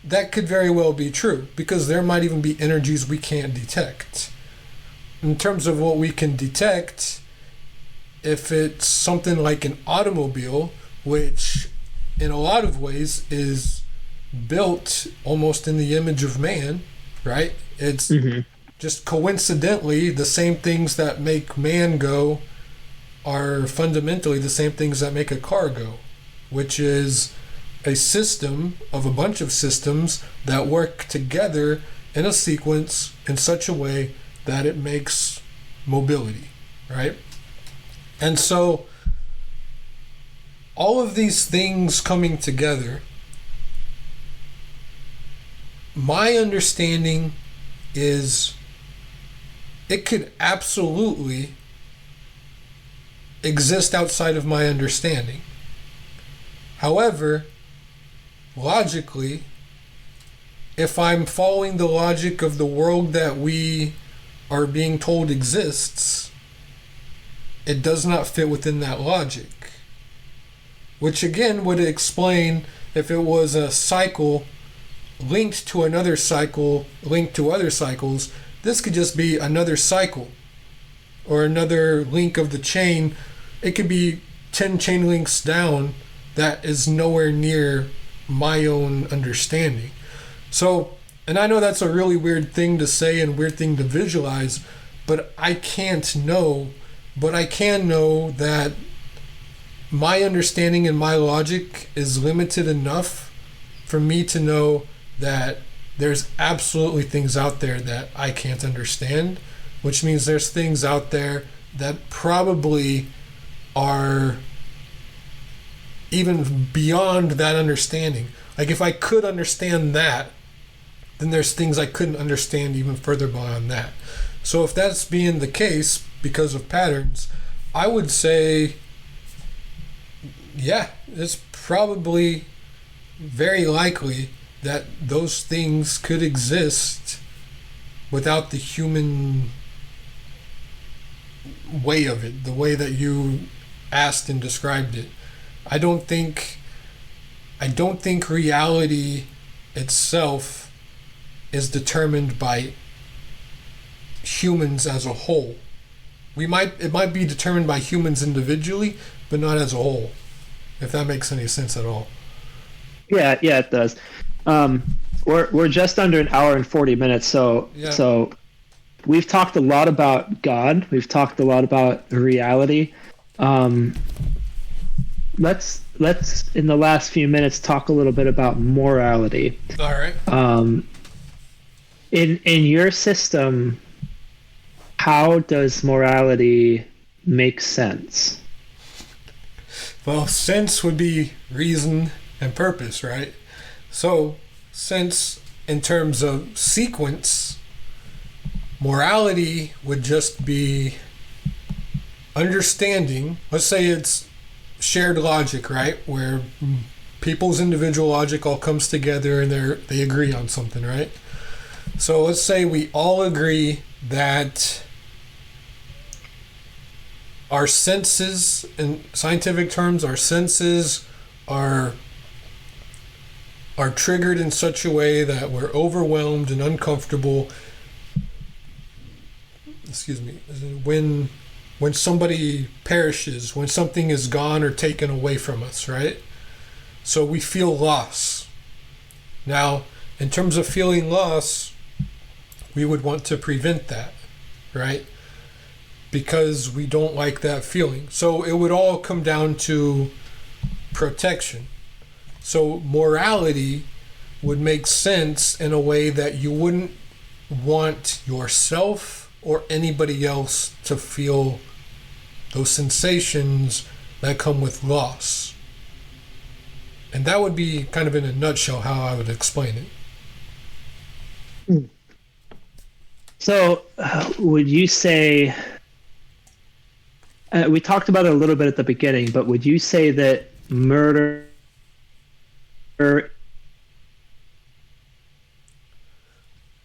that could very well be true, because there might even be energies we can't detect. In terms of what we can detect, if it's something like an automobile, which in a lot of ways is built almost in the image of man, right? It's just coincidentally the same things that make man go are fundamentally the same things that make a car go, which is a system of a bunch of systems that work together in a sequence in such a way that it makes mobility, right? And so all of these things coming together, my understanding is it could absolutely exist outside of my understanding. However, logically, if I'm following the logic of the world that we are being told exists, it does not fit within that logic. Which again would explain if it was a cycle linked to another cycle, linked to other cycles, this could just be another cycle or another link of the chain. It could be 10 chain links down that is nowhere near my own understanding. So, and I know that's a really weird thing to say and weird thing to visualize, but I can't know, but I can know that my understanding and my logic is limited enough for me to know that there's absolutely things out there that I can't understand, which means there's things out there that probably are even beyond that understanding. Like if I could understand that, then there's things I couldn't understand even further beyond that. So if that's being the case because of patterns, I would say, yeah, it's probably very likely that those things could exist without the human way of it, the way that you asked and described it. I don't think reality itself is determined by humans as a whole. It might be determined by humans individually, but not as a whole, if that makes any sense at all. Yeah, it does. We're just under an hour and 40 minutes, so we've talked a lot about God. We've talked a lot about reality. Let's in the last few minutes talk a little bit about morality. All right. In your system, how does morality make sense? Well, sense would be reason and purpose, right? So, sense in terms of sequence, morality would just be understanding. Let's say it's shared logic, right? Where people's individual logic all comes together and they agree on something, right? So let's say we all agree that our senses, in scientific terms, our senses are triggered in such a way that we're overwhelmed and uncomfortable. Excuse me. When somebody perishes, when something is gone or taken away from us, right? So we feel loss. Now, in terms of feeling loss, we would want to prevent that, right? Because we don't like that feeling. So it would all come down to protection. So morality would make sense in a way that you wouldn't want yourself or anybody else to feel those sensations that come with loss. And that would be kind of in a nutshell how I would explain it. So would you say, we talked about it a little bit at the beginning, but would you say that murder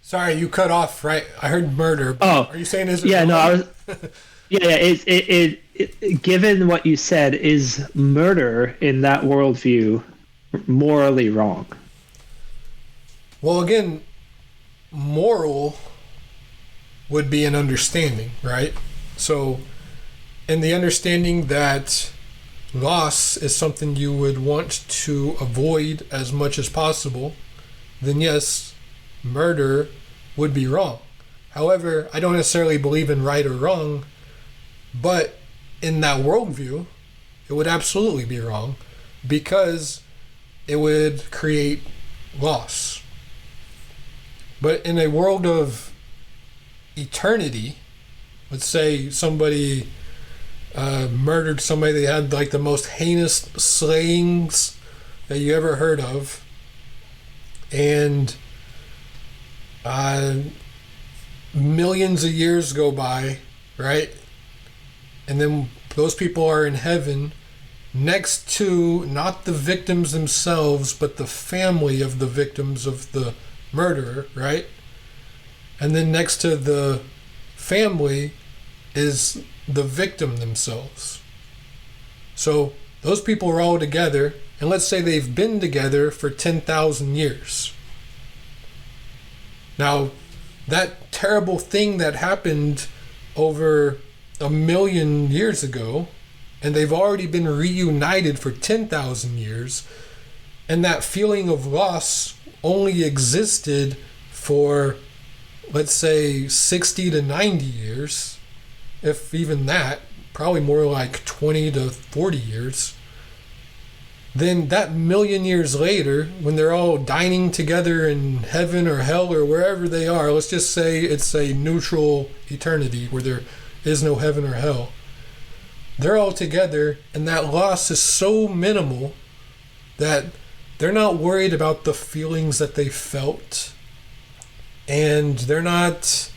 Sorry, you cut off, right? I heard murder. Oh, are you saying is it yeah, wrong? no, I was. Yeah, it. Given what you said, is murder in that worldview morally wrong? Well, again, moral would be an understanding, right? So, in the understanding that loss is something you would want to avoid as much as possible, then yes, murder would be wrong. However, I don't necessarily believe in right or wrong, but in that worldview, it would absolutely be wrong because it would create loss. But in a world of eternity, let's say somebody murdered somebody. They had like the most heinous slayings that you ever heard of. And millions of years go by, right? And then those people are in heaven next to not the victims themselves, but the family of the victims of the murderer, right? And then next to the family is the victim themselves. So those people are all together, and let's say they've been together for 10,000 years. Now, that terrible thing that happened over 1,000,000 years ago, and they've already been reunited for 10,000 years, and that feeling of loss only existed for, let's say, 60 to 90 years, if even that, probably more like 20 to 40 years. Then that 1,000,000 years later, when they're all dining together in heaven or hell or wherever they are, let's just say it's a neutral eternity where there is no heaven or hell. They're all together, and that loss is so minimal that they're not worried about the feelings that they felt, and they're not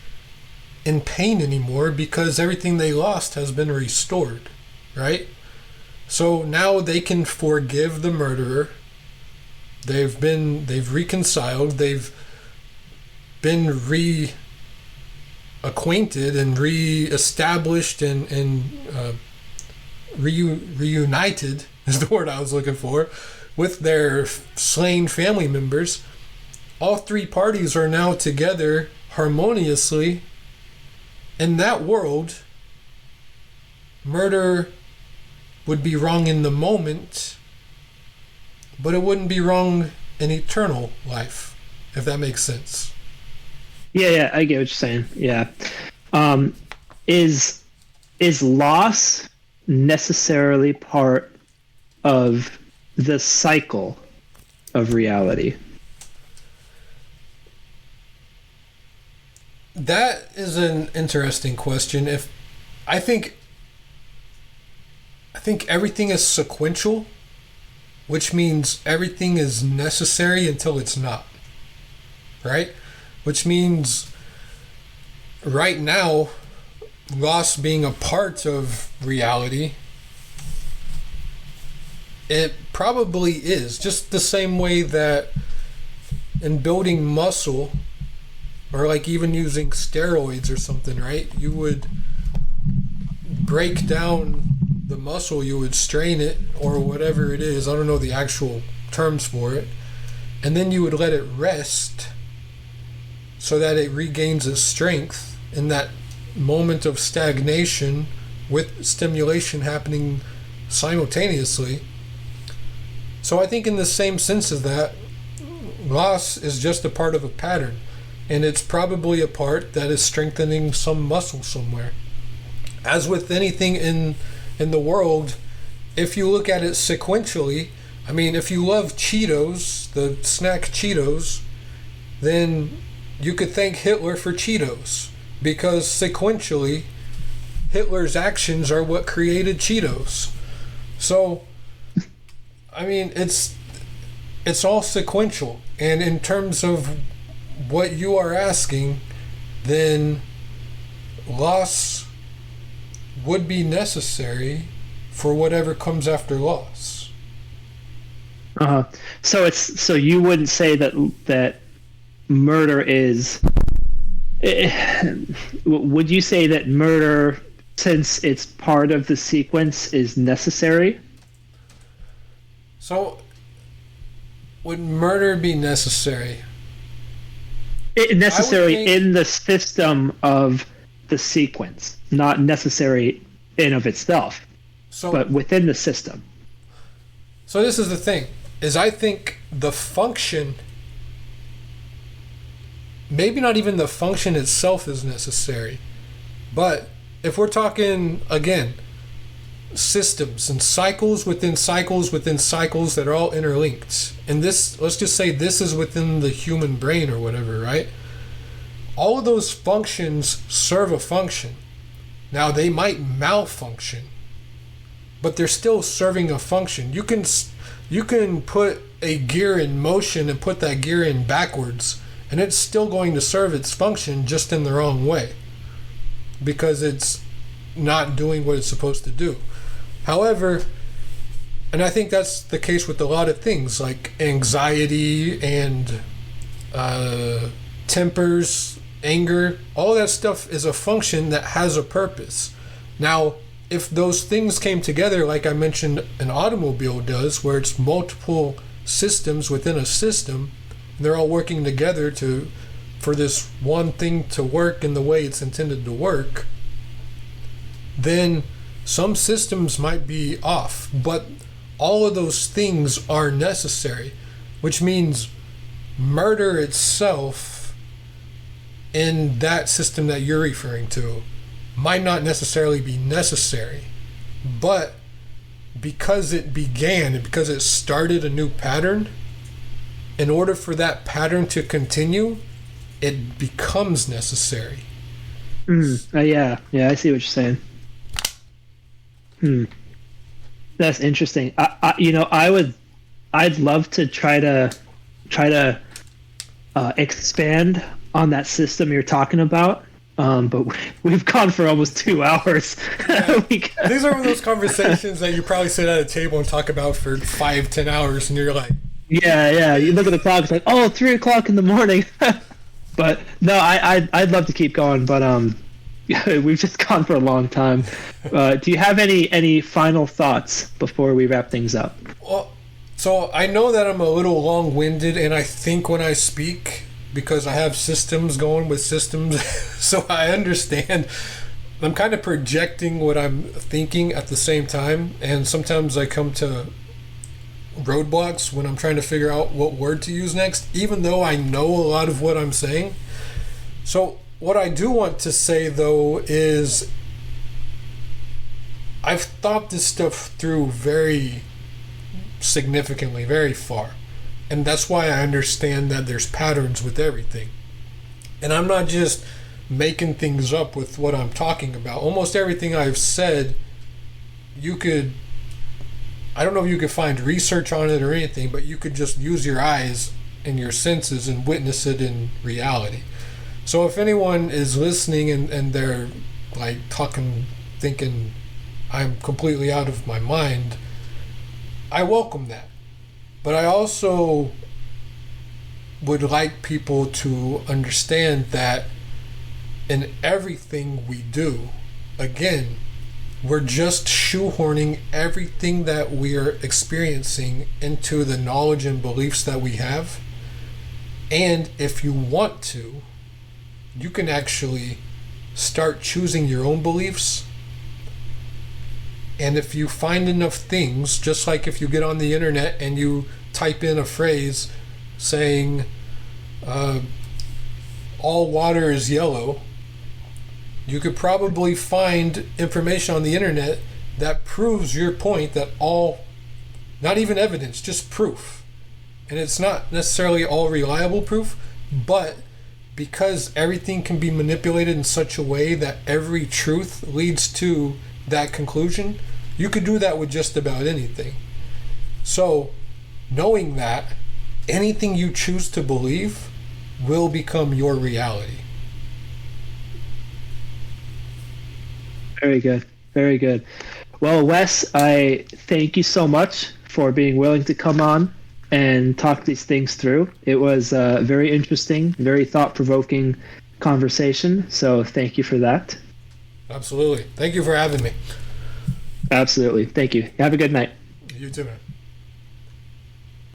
in pain anymore because everything they lost has been restored, right? So now they can forgive the murderer. They've reconciled, they've been reacquainted and re-established and reunited is the word I was looking for, with their slain family members. All three parties are now together harmoniously. In that world, murder would be wrong in the moment, but it wouldn't be wrong in eternal life, if that makes sense. Yeah, I get what you're saying. Yeah. Is loss necessarily part of the cycle of reality? That is an interesting question. I think everything is sequential, which means everything is necessary until it's not. Right? Which means right now, loss being a part of reality, it probably is. Just the same way that in building muscle, or like even using steroids or something, right? You would break down the muscle, you would strain it or whatever it is. I don't know the actual terms for it. And then you would let it rest so that it regains its strength in that moment of stagnation with stimulation happening simultaneously. So I think in the same sense as that, loss is just a part of a pattern. And it's probably a part that is strengthening some muscle somewhere. As with anything in the world, if you look at it sequentially, I mean, if you love Cheetos, the snack Cheetos, then you could thank Hitler for Cheetos. Because sequentially, Hitler's actions are what created Cheetos. So, I mean, it's all sequential. And in terms of what you are asking, then loss would be necessary for whatever comes after loss. So you wouldn't say that murder is. Would you say that murder, since it's part of the sequence, is necessary? So, would murder be necessary? Necessary in the system of the sequence, not necessary in of itself, but within the system. So this is the thing, is I think the function, maybe not even the function itself is necessary, but if we're talking, again, systems and cycles within cycles within cycles that are all interlinked, and this, let's just say this is within the human brain or whatever, right? All of those functions serve a function. Now they might malfunction, but they're still serving a function. You can put a gear in motion and put that gear in backwards, and it's still going to serve its function, just in the wrong way, because it's not doing what it's supposed to do. However, and I think that's the case with a lot of things like anxiety and tempers, anger, all that stuff is a function that has a purpose. Now, if those things came together, like I mentioned an automobile does, where it's multiple systems within a system, and they're all working together for this one thing to work in the way it's intended to work, then some systems might be off, but all of those things are necessary, which means murder itself in that system that you're referring to might not necessarily be necessary, but because it began and because it started a new pattern, in order for that pattern to continue, it becomes necessary. Yeah, I see what you're saying. That's interesting. I'd love to try to expand on that system you're talking about. But we've gone for almost 2 hours. Yeah. These are those conversations that you probably sit at a table and talk about for 5-10 hours, and you're like, yeah. You look at the clock, it's like, 3:00 in the morning. But no, I'd love to keep going, but we've just gone for a long time. Do you have any final thoughts before we wrap things up? Well, so I know that I'm a little long-winded, and I think when I speak, because I have systems going with systems, so I understand. I'm kind of projecting what I'm thinking at the same time, and sometimes I come to roadblocks when I'm trying to figure out what word to use next, even though I know a lot of what I'm saying. So what I do want to say, though, is I've thought this stuff through very significantly, very far. And that's why I understand that there's patterns with everything. And I'm not just making things up with what I'm talking about. Almost everything I've said, I don't know if you could find research on it or anything, but you could just use your eyes and your senses and witness it in reality. So if anyone is listening and they're like thinking I'm completely out of my mind, I welcome that. But I also would like people to understand that in everything we do, again, we're just shoehorning everything that we are experiencing into the knowledge and beliefs that we have. And if you want to, you can actually start choosing your own beliefs. And if you find enough things, just like if you get on the internet and you type in a phrase saying all water is yellow, you could probably find information on the internet that proves your point, that not even evidence, just proof. And it's not necessarily all reliable proof, but because everything can be manipulated in such a way that every truth leads to that conclusion, you could do that with just about anything. So, knowing that, anything you choose to believe will become your reality. Very good. Very good. Well, Wes, I thank you so much for being willing to come on and talk these things through. It was a very interesting, very thought-provoking conversation. So thank you for that. Absolutely. Thank you for having me. Absolutely. Thank you. Have a good night. You too, man.